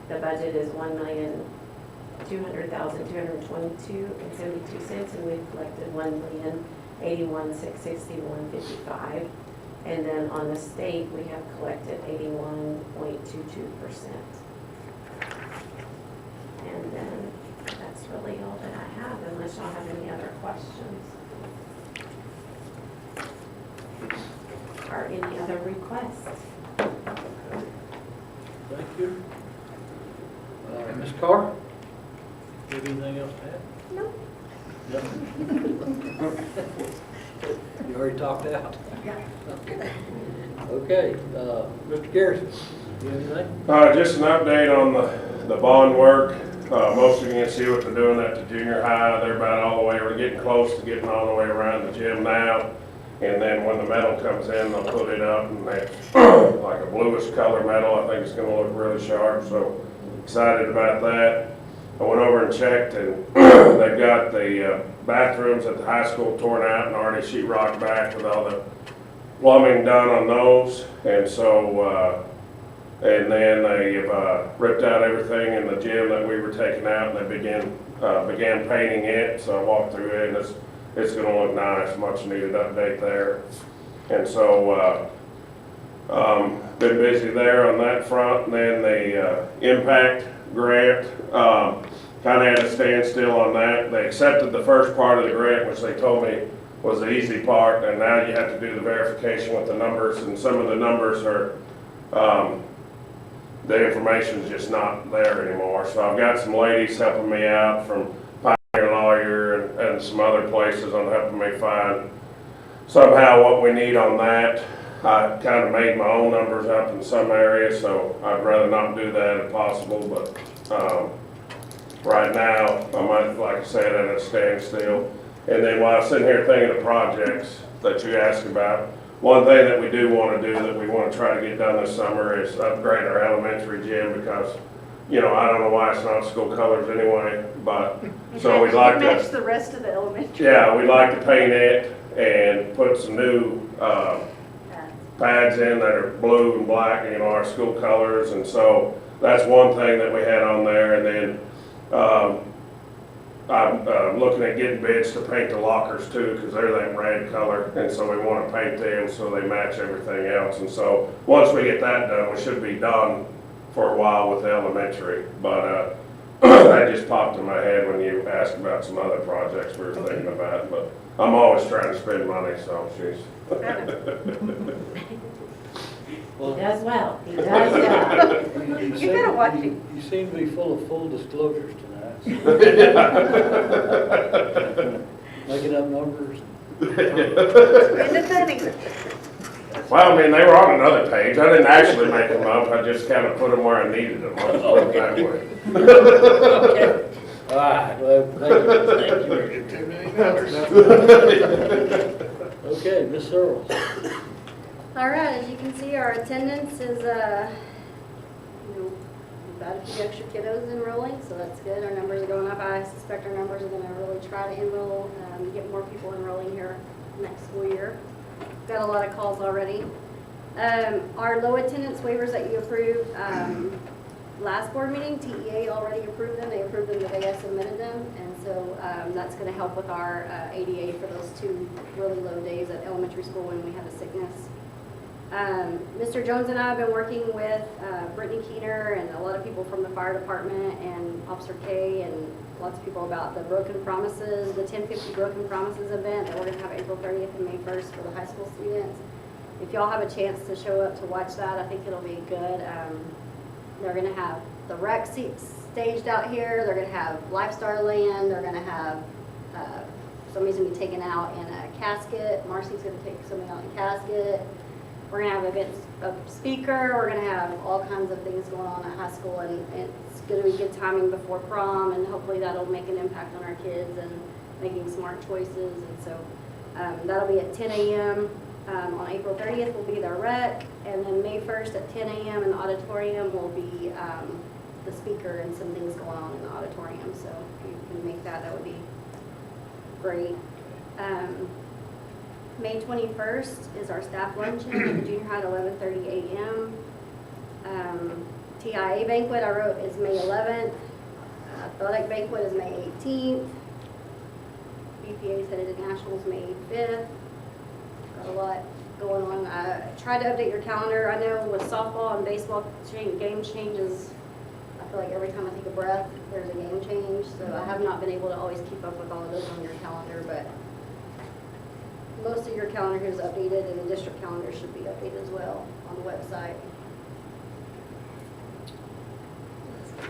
Speaker 3: The budget is $1,200,222.72, and we've collected $1,081,661.55. And then on the state, we have collected 81.22%. And then that's really all that I have, unless y'all have any other questions. Or any other requests.
Speaker 2: Thank you. Ms. Carr? Do you have anything else to add?
Speaker 3: No.
Speaker 2: No? You already talked out?
Speaker 3: Yeah.
Speaker 2: Okay, Mr. Garrison, do you have anything?
Speaker 11: Just an update on the bond work. Most of you can see what they're doing at the junior high. They're about all the way, we're getting close to getting all the way around the gym now. And then when the metal comes in, they'll put it up, and it's like a bluish color metal. I think it's gonna look really sharp, so excited about that. I went over and checked, and they've got the bathrooms at the high school torn out and already sheetrocked back with all the plumbing done on those. And so And then they ripped out everything in the gym that we were taking out, and they began painting it. So I walked through it, and it's going to look nice. Much needed update there. And so been busy there on that front. And then the impact grant, kind of had a standstill on that. They accepted the first part of the grant, which they told me was the easy part, and now you have to do the verification with the numbers, and some of the numbers are, the information's just not there anymore. So I've got some ladies helping me out from Pioneer Lawyer and some other places on helping me find somehow what we need on that. I kind of made my own numbers up in some areas, so I'd rather not do that if possible, but right now, I might, like I said, at a standstill. And then while I was sitting here thinking of projects that you asked about, one thing that we do want to do that we want to try to get done this summer is upgrade our elementary gym because, you know, I don't know why it's not school colors anyway, but, so we'd like
Speaker 10: Match
Speaker 11: to,
Speaker 10: the rest of the elementary.
Speaker 11: yeah, we'd like to paint it and put some new pads in that are blue and black, you know, our school colors. And so that's one thing that we had on there. And then I'm looking at getting bids to paint the lockers too, because they're that red color, and so we want to paint them so they match everything else. And so once we get that done, we should be done for a while with the elementary. But that just popped in my head when you asked about some other projects we were thinking about. But I'm always trying to spend money, so she's.
Speaker 3: He does well. He does well.
Speaker 10: You better watch it.
Speaker 2: You seem to be full of full disclosures tonight. Making up numbers.
Speaker 11: Well, I mean, they were on another page. I didn't actually make them up. I just kind of put them where I needed them. Let's put it that way.
Speaker 2: Okay. All right, well, thank you. Okay, Ms. Searles.
Speaker 1: All right, as you can see, our attendance is, we've got a few extra kiddos enrolling, so that's good. Our numbers are going up. I suspect our numbers are going to really try to enroll, get more people enrolling here next school year. Got a lot of calls already. Our low attendance waivers that you approved last board meeting, TEA already approved them. They approved them the day I submitted them, and so that's going to help with our ADA for those 2 really low days at elementary school when we have a sickness. Mr. Jones and I have been working with Brittany Keener and a lot of people from the fire department and Officer K and lots of people about the Broken Promises, the 1050 Broken Promises event that we're going to have April 30th and May 1st for the high school students. If y'all have a chance to show up to watch that, I think it'll be good. They're going to have the rec seats staged out here. They're going to have Lifestar Land. They're going to have somebody's going to be taken out in a casket. Marcy's going to take somebody out in a casket. We're going to have a speaker. We're going to have all kinds of things going on at high school, and it's going to be good timing before prom, and hopefully that'll make an impact on our kids and making smart choices. And so that'll be at 10 a.m. On April 30th will be their rec, and then May 1st at 10 a.m. in the auditorium will be the speaker and some things going on in the auditorium. So if you can make that, that would be great. May 21st is our staff luncheon at the junior high at 11:30 a.m. TIA banquet I wrote is May 11th. Athletic banquet is May 18th. BPA is headed to nationals May 5th. Got a lot going on. Try to update your calendar. I know with softball and baseball game changes, I feel like every time I take a breath, there's a game change. So I have not been able to always keep up with all of those on your calendar, but most of your calendar is updated, and the district calendar should be updated as well on the website.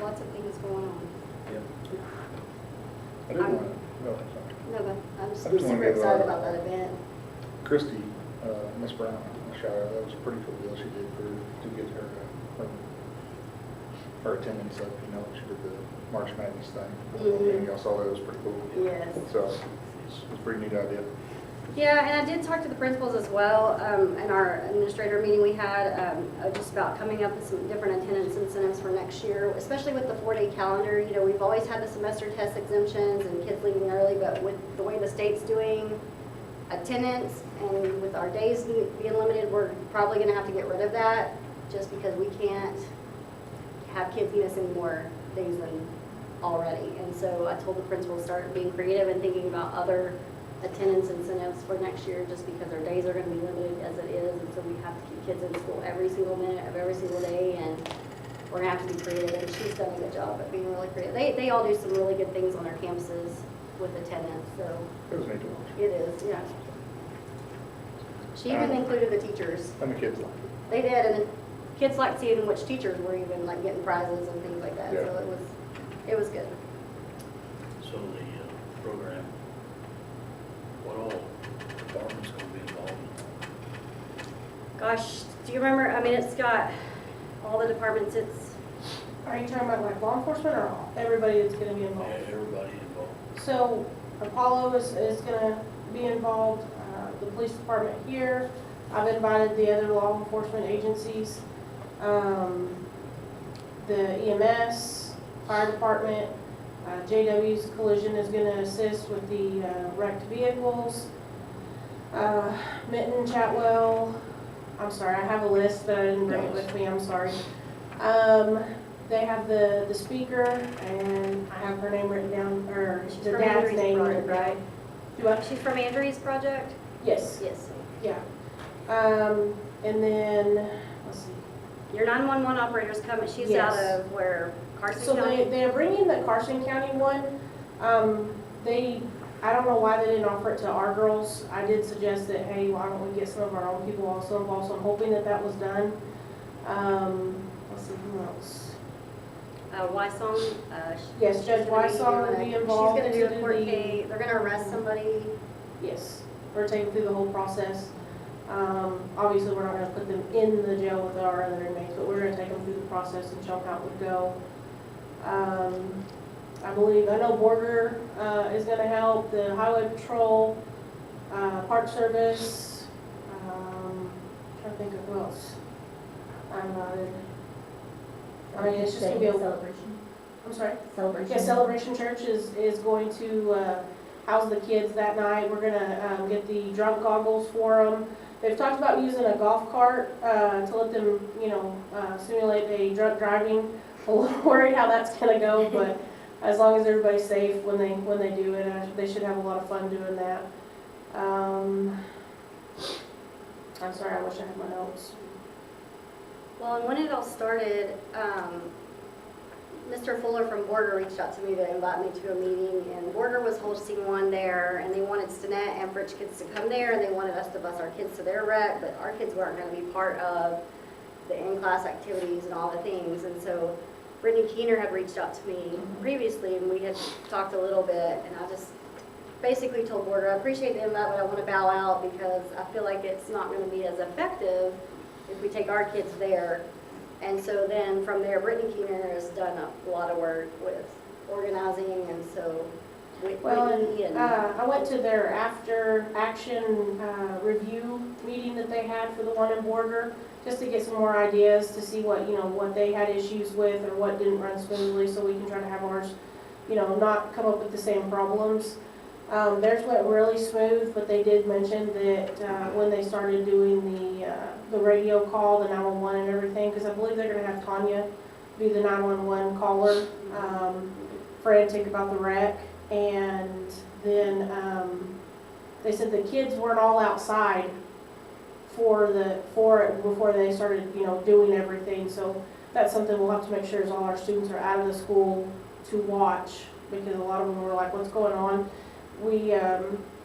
Speaker 1: Lots of things going on.
Speaker 4: Yep. I didn't want to, no, sorry.
Speaker 1: No, but I'm
Speaker 4: just
Speaker 1: super
Speaker 4: wanna give,
Speaker 1: excited about that event.
Speaker 4: Christy, Miss Brown, a shout out. That was a pretty cool deal she did to get her attendance up. You know, she did the March Madness thing.
Speaker 1: Mhm.
Speaker 4: Y'all saw that, it was pretty cool.
Speaker 1: Yes.
Speaker 4: So it's a pretty neat idea.
Speaker 1: Yeah, and I did talk to the principals as well in our administrator meeting we had just about coming up with some different attendance incentives for next year, especially with the 4-day calendar. You know, we've always had the semester test exemptions and kids leaving early, but with the way the state's doing attendance and with our days being limited, we're probably going to have to get rid of that. just because we can't have kids miss any more things than already. And so I told the principal to start being creative and thinking about other attendance incentives for next year, just because our days are going to be limited as it is, and so we have to keep kids in school every single minute of every single day, and we're going to have to be creative, and she's done a good job at being really creative. They all do some really good things on their campuses with attendance, so
Speaker 4: It was neat to watch.
Speaker 1: it is, yeah. She even included the teachers.
Speaker 4: And the kids liked it.
Speaker 1: They did, and the kids liked seeing which teachers were even like getting prizes and things like that,
Speaker 4: Yeah.
Speaker 1: so it was good.
Speaker 2: So the program, what all departments gonna be involved in?
Speaker 1: Gosh, do you remember, I mean, it's got all the departments, it's,
Speaker 10: Are you talking about like law enforcement or everybody that's gonna be involved?
Speaker 2: Yeah, everybody involved.
Speaker 10: So Apollo is gonna be involved, the police department here. I've invited the other law enforcement agencies, the EMS, fire department, JW's Collision is gonna assist with the wrecked vehicles. Mitten, Chatwell, I'm sorry, I have a list, but I didn't bring it with me, I'm sorry. They have the speaker, and I have her name written down, or
Speaker 1: she's
Speaker 10: the
Speaker 1: from
Speaker 10: dad's
Speaker 1: Andrews
Speaker 10: name
Speaker 1: Project,
Speaker 10: written down.
Speaker 1: right?
Speaker 10: Do I?
Speaker 1: She's from Andrews Project?
Speaker 10: Yes,
Speaker 1: Yes.
Speaker 10: yeah. And then, let's see.
Speaker 1: Your 911 operator's coming, she's
Speaker 10: Yes.
Speaker 1: out of where, Carson
Speaker 10: So
Speaker 1: County?
Speaker 10: they're bringing the Carson County one. I don't know why they didn't offer it to our girls. I did suggest that, hey, why don't we get some of our own people also involved, so I'm hoping that was done. Let's see, who else?
Speaker 1: Wysong,
Speaker 10: Yes, Judge Wysong will be involved.
Speaker 1: She's gonna do
Speaker 10: to
Speaker 1: a court
Speaker 10: the-
Speaker 1: case, they're gonna arrest somebody.
Speaker 10: Yes, we're taking through the whole process. Obviously, we're not gonna put them in the jail with our other inmates, but we're gonna take them through the process and show them how it would go. I know Borger is gonna help, the Highway Patrol, Park Service, trying to think of who else. I mean, it's just gonna be a,
Speaker 9: Celebration.
Speaker 10: I'm sorry?
Speaker 9: Celebration.
Speaker 10: Yeah, Celebration Church is going to house the kids that night. We're gonna get the drunk goggles for them. They've talked about using a golf cart to let them, simulate a drunk driving. A little worried how that's gonna go, but as long as everybody's safe when they do it, they should have a lot of fun doing that. I'm sorry, I wish I had my notes.
Speaker 1: Well, and when it all started, Mr. Fuller from Borger reached out to me to invite me to a meeting, and Borger was hosting one there, and they wanted Stinnett and Fritch kids to come there, and they wanted us to bus our kids to their rec, but our kids weren't going to be part of the in-class activities and all the things, and so Brittany Keener had reached out to me previously, and we had talked a little bit, and I just basically told Borger, I appreciate the invite, but I want to bow out because I feel like it's not going to be as effective if we take our kids there. And so then from there, Brittany Keener has done a lot of work with organizing, and so Whitney and.
Speaker 10: I went to their after action review meeting that they had for the one in Borger, just to get some more ideas to see what they had issues with or what didn't run smoothly, so we can try to have ours, not come up with the same problems. Theirs went really smooth, but they did mention that when they started doing the radio call, the 911 and everything, because I believe they're going to have Tanya be the 911 caller, frantic about the wreck. And then they said the kids weren't all outside before they started, doing everything. So that's something we'll have to make sure is all our students are out of the school to watch, because a lot of them were like, what's going on? We are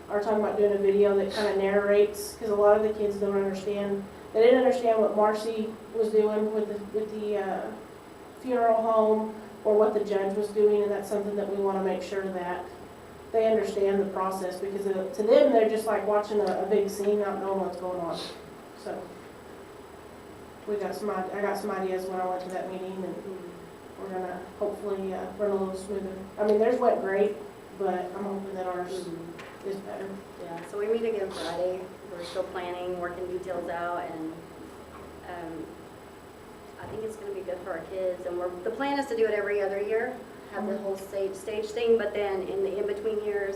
Speaker 10: talking about doing a video that kind of narrates, because a lot of the kids don't understand. They didn't understand what Marcy was doing with the funeral home, or what the judge was doing, and that's something that we want to make sure that they understand the process, because to them, they're just like watching a big scene, not knowing what's going on. So I got some ideas when I went to that meeting, and we're gonna hopefully run a little smoother. I mean, theirs went great, but I'm hoping that ours is better.
Speaker 1: Yeah, so we meet again Friday. We're still planning, working details out, and I think it's going to be good for our kids. And the plan is to do it every other year, have the whole stage thing, but then in the in-between years,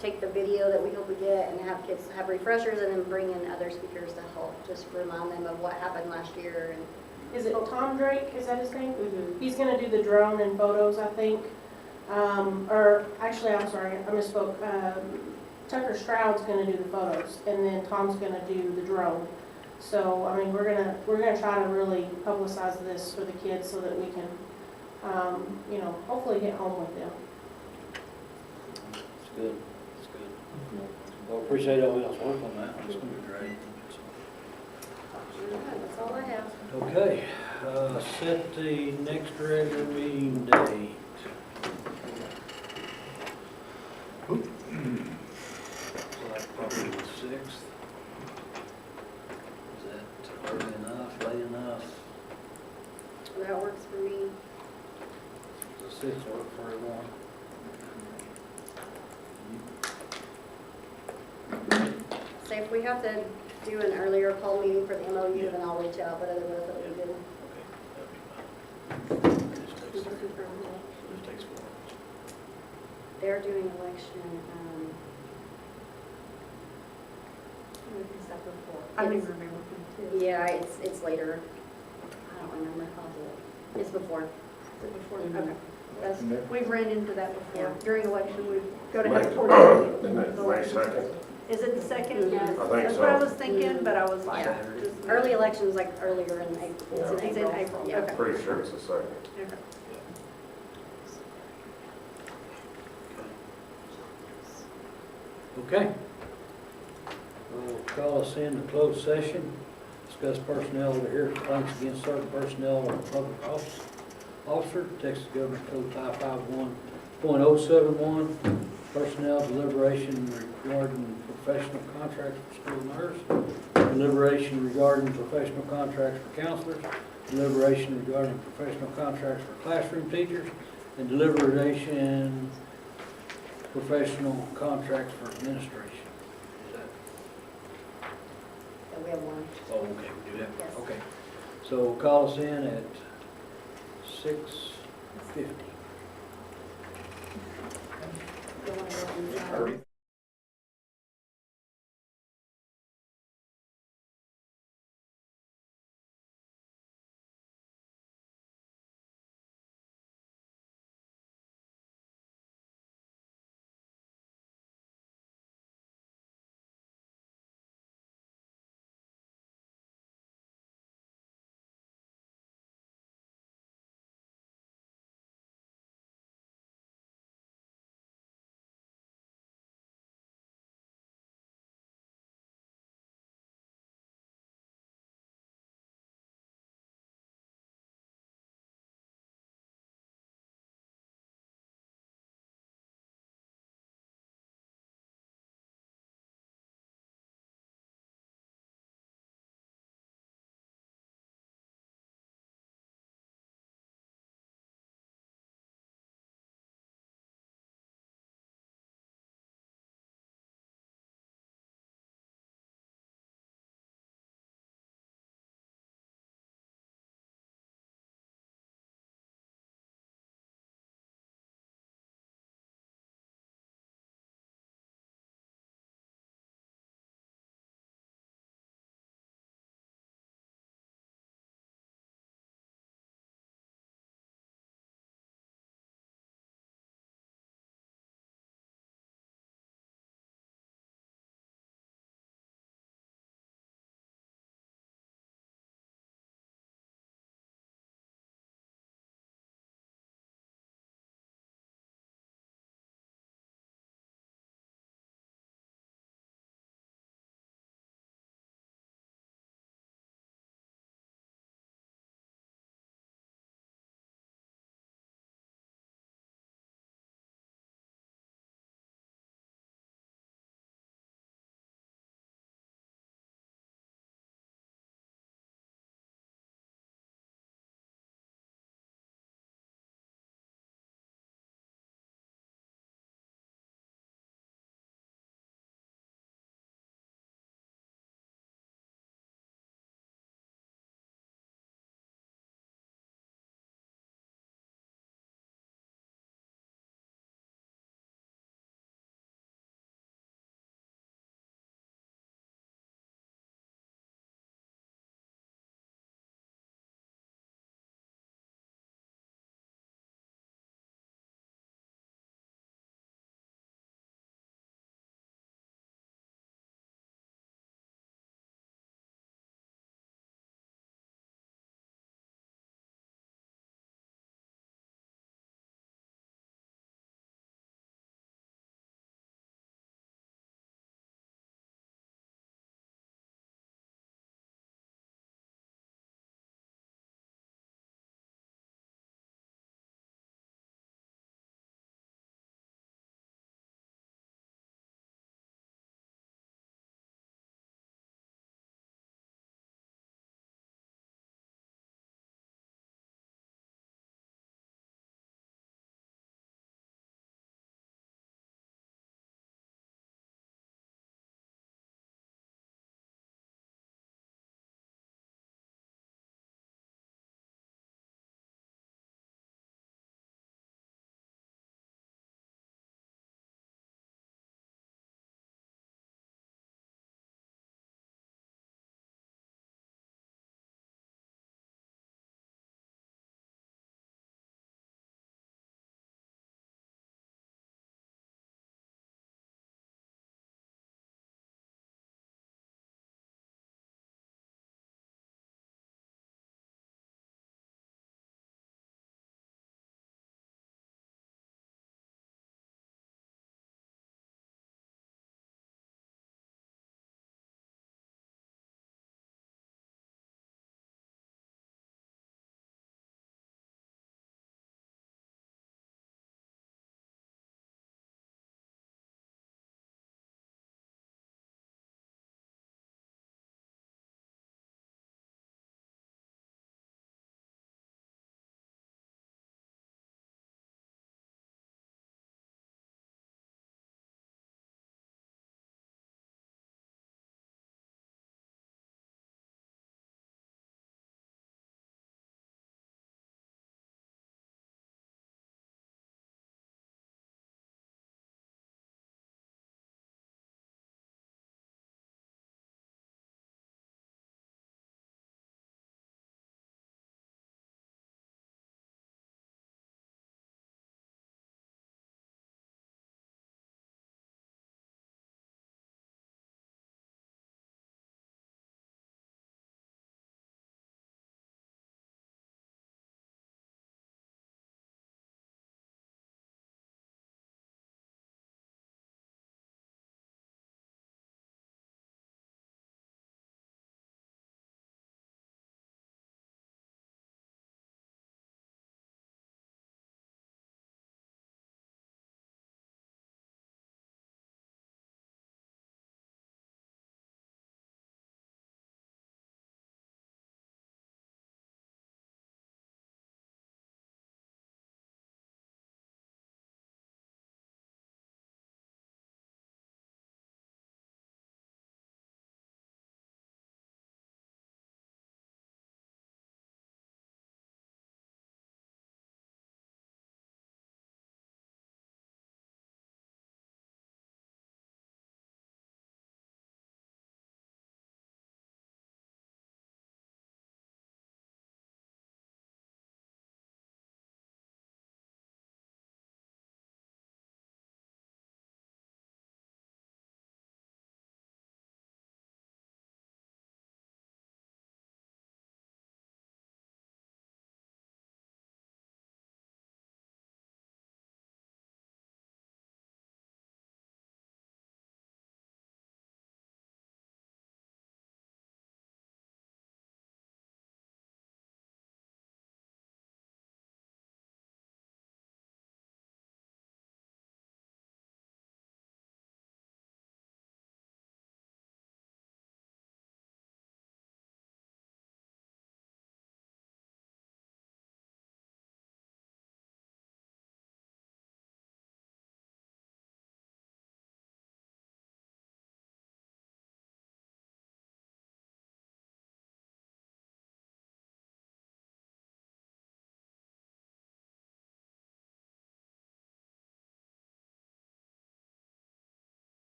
Speaker 1: take the video that we hope we get and have kids have refreshers, and then bring in other speakers to help just remind them of what happened last year and
Speaker 10: is it Tom Drake, is that his name?
Speaker 1: Mhm.
Speaker 10: He's gonna do the drone and photos, I think. Or actually, I'm sorry, I misspoke. Tucker Stroud's gonna do the photos, and then Tom's gonna do the drone. So, I mean, we're gonna try to really publicize this for the kids so that we can, you know, hopefully get home with them.
Speaker 2: It's good, it's good. Well, appreciate all y'all's work on that, it's gonna be great.
Speaker 1: That's all I have.
Speaker 2: Okay, set the next regular meeting date. Like probably the 6th. Is that early enough, late enough?
Speaker 1: That works for me.
Speaker 2: The 6th work for everyone?
Speaker 1: So if we have to do an earlier call meeting for the MOU, then I'll reach out, but otherwise it'll be good.
Speaker 2: Okay, that'd be fine. Just takes 4 hours.
Speaker 1: They're doing election,
Speaker 3: I don't
Speaker 1: It's-
Speaker 3: even remember when to.
Speaker 1: yeah, it's later. I don't remember how it's before.
Speaker 3: Before,
Speaker 1: Mhm.
Speaker 3: okay.
Speaker 1: That's,
Speaker 3: We've ran into that before.
Speaker 1: Yeah.
Speaker 3: During election, we go to
Speaker 11: May-
Speaker 3: have court.
Speaker 11: May 2nd.
Speaker 3: Is it the second?
Speaker 1: Yes.
Speaker 11: I think
Speaker 3: That's what I
Speaker 11: so.
Speaker 3: was thinking, but I was like.
Speaker 1: Yeah.
Speaker 3: just-
Speaker 1: early elections like earlier in April.
Speaker 3: It's in April,
Speaker 1: Yeah.
Speaker 3: okay.
Speaker 11: Pretty sure it's the 2nd.
Speaker 3: Okay.
Speaker 2: Okay. We'll call us into closed session, discuss personnel to hear complaints against certain personnel or public officer, Texas Government Code 551.071, personnel deliberation regarding professional contracts for school nurse, deliberation regarding professional contracts for counselors, deliberation regarding professional contracts for classroom teachers, and deliberation professional contracts for administration. Is that,
Speaker 1: So we have one.
Speaker 2: oh, okay, we do that?
Speaker 1: Yes.
Speaker 2: Okay. So call us in at 6:50.
Speaker 1: You wanna go inside?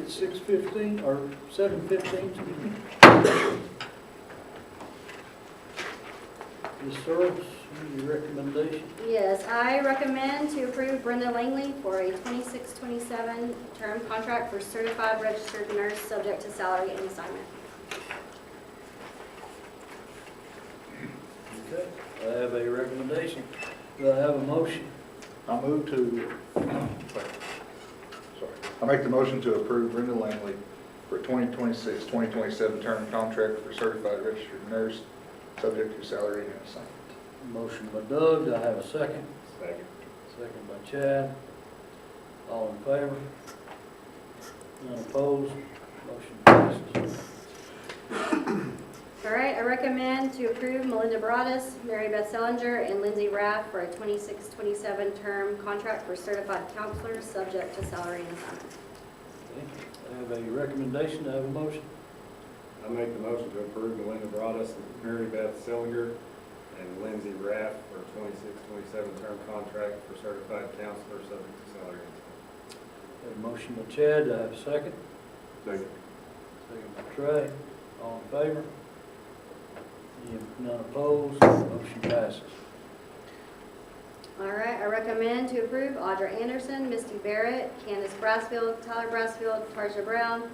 Speaker 2: at 6:15 or 7:15. Ms. Searles, your recommendation?
Speaker 1: Yes, I recommend to approve Brenda Langley for a 26-27 term contract for certified registered nurse, subject to salary and assignment.
Speaker 2: Okay, I have a recommendation. Do I have a motion?
Speaker 4: I move to, sorry, I make the motion to approve Brenda Langley for a 2026-2027 term contract for certified registered nurse, subject to salary and assignment.
Speaker 2: Motion by Doug, do I have a second?
Speaker 8: Second.
Speaker 2: Second by Chad. All in favor? None opposed? Motion passes.
Speaker 1: All right, I recommend to approve Melinda Broadus, Mary Beth Sellinger, and Lindsay Raff for a 26-27 term contract for certified counselors, subject to salary and assignment.
Speaker 2: Okay, I have a recommendation, do I have a motion?
Speaker 8: I make the motion to approve Melinda Broadus, Mary Beth Sillinger, and Lindsay Raff for a 26-27 term contract for certified counselor subject to salary.
Speaker 2: Have a motion by Chad, do I have a second?
Speaker 8: Second.
Speaker 2: Second by Trey. All in favor? None opposed? Motion passes.
Speaker 1: All right, I recommend to approve Audra Anderson, Misty Barrett, Candace Brassfield, Tyler Brassfield, Tarsha Brown,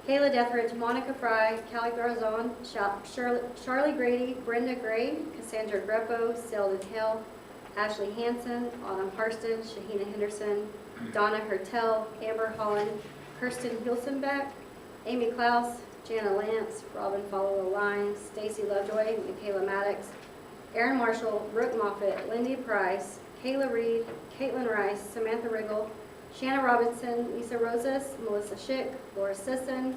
Speaker 1: Kayla Deathridge, Monica Fry, Callie Garzon, Charlie Grady, Brenda Gray, Cassandra Grepo, Selden Hill, Ashley Hansen, Autumn Harston, Shahina Henderson, Donna Hertel, Amber Holland, Kirsten Hilsenbeck, Amy Klaus, Jana Lance, Robin Follow the Line, Stacy Lovejoy, Michaela Maddox, Aaron Marshall, Brooke Moffitt, Lindy Price, Kayla Reed, Caitlin Rice, Samantha Riggle, Shanna Robinson, Lisa Rosas, Melissa Schick, Laura Sisson,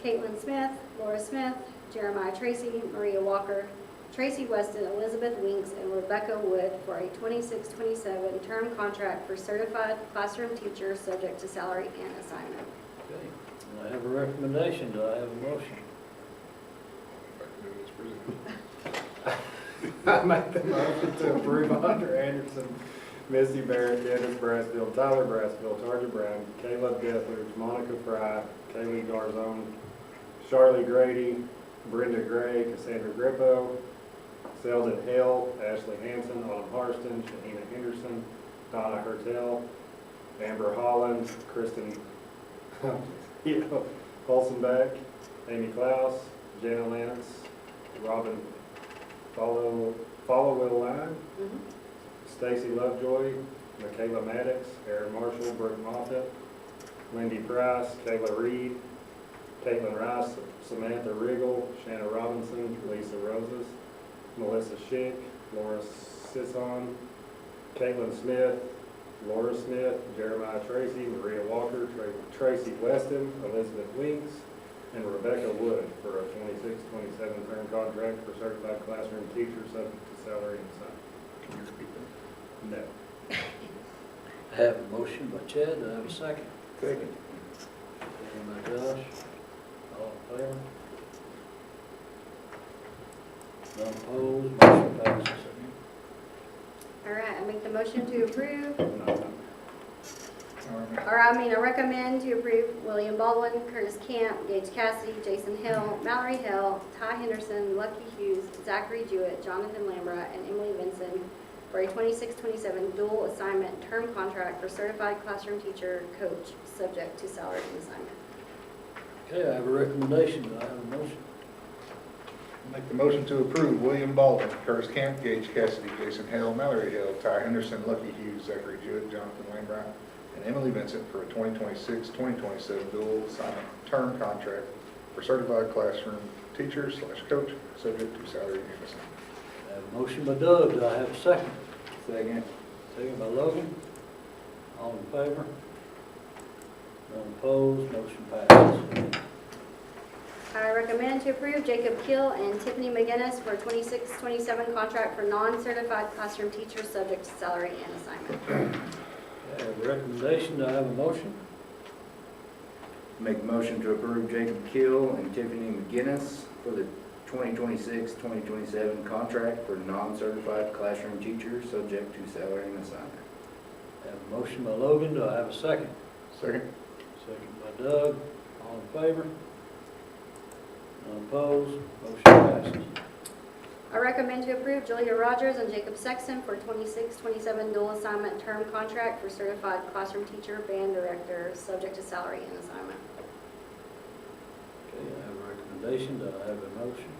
Speaker 1: Caitlin Smith, Laura Smith, Jeremiah Tracy, Maria Walker, Tracy Weston, Elizabeth Winks, and Rebecca Wood for a 26-27 term contract for certified classroom teachers, subject to salary and assignment.
Speaker 2: Okay, I have a recommendation, do I have a motion?
Speaker 4: If I can do it as presented.
Speaker 8: I make the motion to approve Audra Anderson, Missy Barrett, Candace Brassfield, Tyler Brassfield, Tarsha Brown, Kayla Deathridge, Monica Fry, Kaylee Garzon, Charlie Grady, Brenda Gray, Cassandra Grippo, Selden Hill, Ashley Hansen, Autumn Harston, Shahina Henderson, Donna Hertel, Amber Holland, Kristen Olsenbeck, Amy Klaus, Jana Lance, Robin Follow Will Line, Stacy Lovejoy, Michaela Maddox, Aaron Marshall, Brooke Moffitt, Lindy Price, Kayla Reed, Caitlin Rice, Samantha Riggle, Shanna Robinson, Lisa Rosas, Melissa Schick, Laura Sisson, Caitlin Smith, Laura Smith, Jeremiah Tracy, Maria Walker, Tracy Weston, Elizabeth Winks, and Rebecca Wood for a 26-27 term contract for certified classroom teacher, subject to salary and assignment.
Speaker 4: Can you repeat that?
Speaker 8: No.
Speaker 2: I have a motion by Chad, do I have a second?
Speaker 4: Second.
Speaker 2: Second by Josh. All in favor? None opposed? Motion passes.
Speaker 1: All right, I make the motion to approve,
Speaker 8: No.
Speaker 1: I recommend to approve William Baldwin, Curtis Camp, Gage Cassidy, Jason Hill, Mallory Hill, Ty Henderson, Lucky Hughes, Zachary Jewett, Jonathan Lambra, and Emily Vinson for a 26-27 dual assignment term contract for certified classroom teacher coach, subject to salary and assignment.
Speaker 2: Okay, I have a recommendation, do I have a motion?
Speaker 4: Make the motion to approve William Baldwin, Curtis Camp, Gage Cassidy, Jason Hill, Mallory Hill, Ty Henderson, Lucky Hughes, Zachary Jewett, Jonathan Lambert, and Emily Vincent for a 2026-2027 dual assignment term contract for certified classroom teacher / coach, subject to salary and assignment.
Speaker 2: I have a motion by Doug, do I have a second?
Speaker 7: Second.
Speaker 2: Second by Logan. All in favor? None opposed, motion passes.
Speaker 1: I recommend to approve Jacob Kill and Tiffany McGinnis for a 26-27 contract for non-certified classroom teachers, subject to salary and assignment.
Speaker 2: I have a recommendation, do I have a motion?
Speaker 7: Make a motion to approve Jacob Kill and Tiffany McGinnis for the 2026-2027 contract for non-certified classroom teachers, subject to salary and assignment.
Speaker 2: I have a motion by Logan, do I have a second?
Speaker 4: Second.
Speaker 2: Second by Doug. All in favor? None opposed? Motion passes.
Speaker 1: I recommend to approve Julia Rogers and Jacob Sexton for 26-27 dual assignment term contract for certified classroom teacher, band director, subject to salary and assignment.
Speaker 2: Okay, I have a recommendation. Do I have a motion?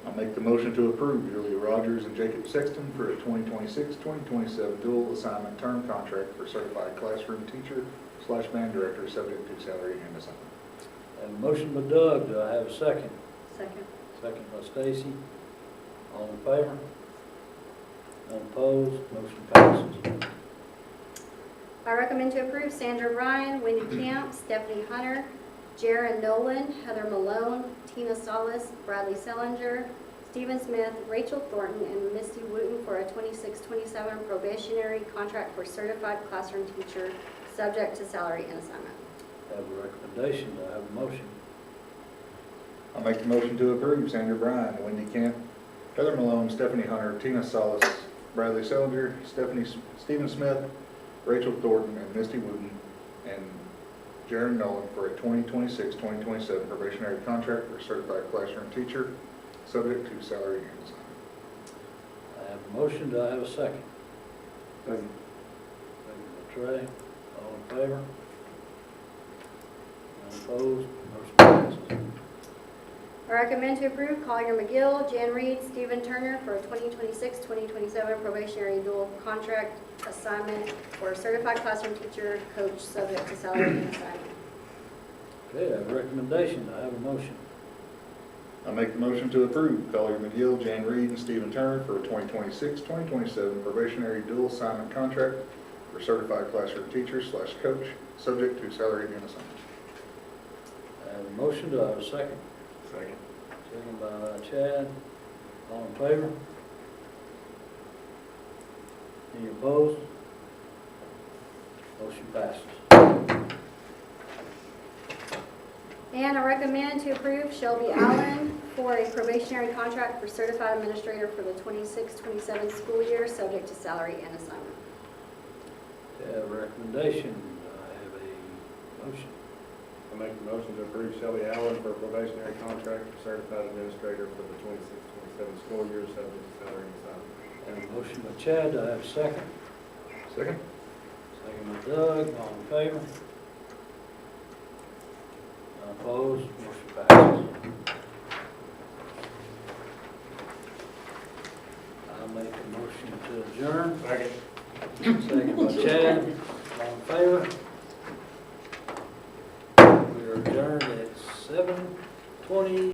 Speaker 4: I'll make the motion to approve Julia Rogers and Jacob Sexton for a 2026-2027 dual assignment term contract for certified classroom teacher / band director, subject to salary and assignment.
Speaker 2: I have a motion by Doug. Do I have a second?
Speaker 1: Second.
Speaker 2: Second by Stacy. All in favor? None opposed? Motion passes.
Speaker 1: I recommend to approve Sandra Bryan, Wendy Camp, Stephanie Hunter, Jaron Nolan, Heather Malone, Tina Salas, Bradley Sellinger, Stephen Smith, Rachel Thornton, and Misty Wooten for a 26-27 probationary contract for certified classroom teacher, subject to salary and assignment.
Speaker 2: I have a recommendation. Do I have a motion?
Speaker 4: I'll make the motion to approve Sandra Bryan, Wendy Kemp, Heather Malone, Stephanie Hunter, Tina Salas, Bradley Sellinger, Stephen Smith, Rachel Thornton, and Misty Wooten, and Jaron Nolan for a 2026-2027 probationary contract for certified classroom teacher, subject to salary and assignment.
Speaker 2: I have a motion. Do I have a second?
Speaker 8: Second.
Speaker 2: Second by Trey. All in favor? None opposed? Motion passes.
Speaker 1: I recommend to approve Collier McGill, Jan Reed, Stephen Turner for a 2026-2027 probationary dual contract assignment for certified classroom teacher, coach, subject to salary and assignment.
Speaker 2: Okay, I have a recommendation. Do I have a motion?
Speaker 4: I'll make the motion to approve Collier McGill, Jan Reed, and Stephen Turner for a 2026-2027 probationary dual assignment contract for certified classroom teacher / coach, subject to salary and assignment.
Speaker 2: I have a motion. Do I have a second?
Speaker 8: Second.
Speaker 2: Second by Chad. All in favor? Any opposed? Motion passes.
Speaker 1: And I recommend to approve Shelby Allen for a probationary contract for certified administrator for the 26-27 school year, subject to salary and assignment.
Speaker 2: Okay, I have a recommendation. Do I have a motion?
Speaker 8: I make the motion to approve Shelby Allen for a probationary contract for certified administrator for the 26-27 school year, subject to salary and assignment.
Speaker 2: I have a motion by Chad. Do I have a second?
Speaker 4: Second?
Speaker 2: Second by Doug. All in favor? None opposed? Motion passes. I'll make a motion to adjourn.
Speaker 8: Second.
Speaker 2: Second by Chad. All in favor? We are adjourned at 7:20.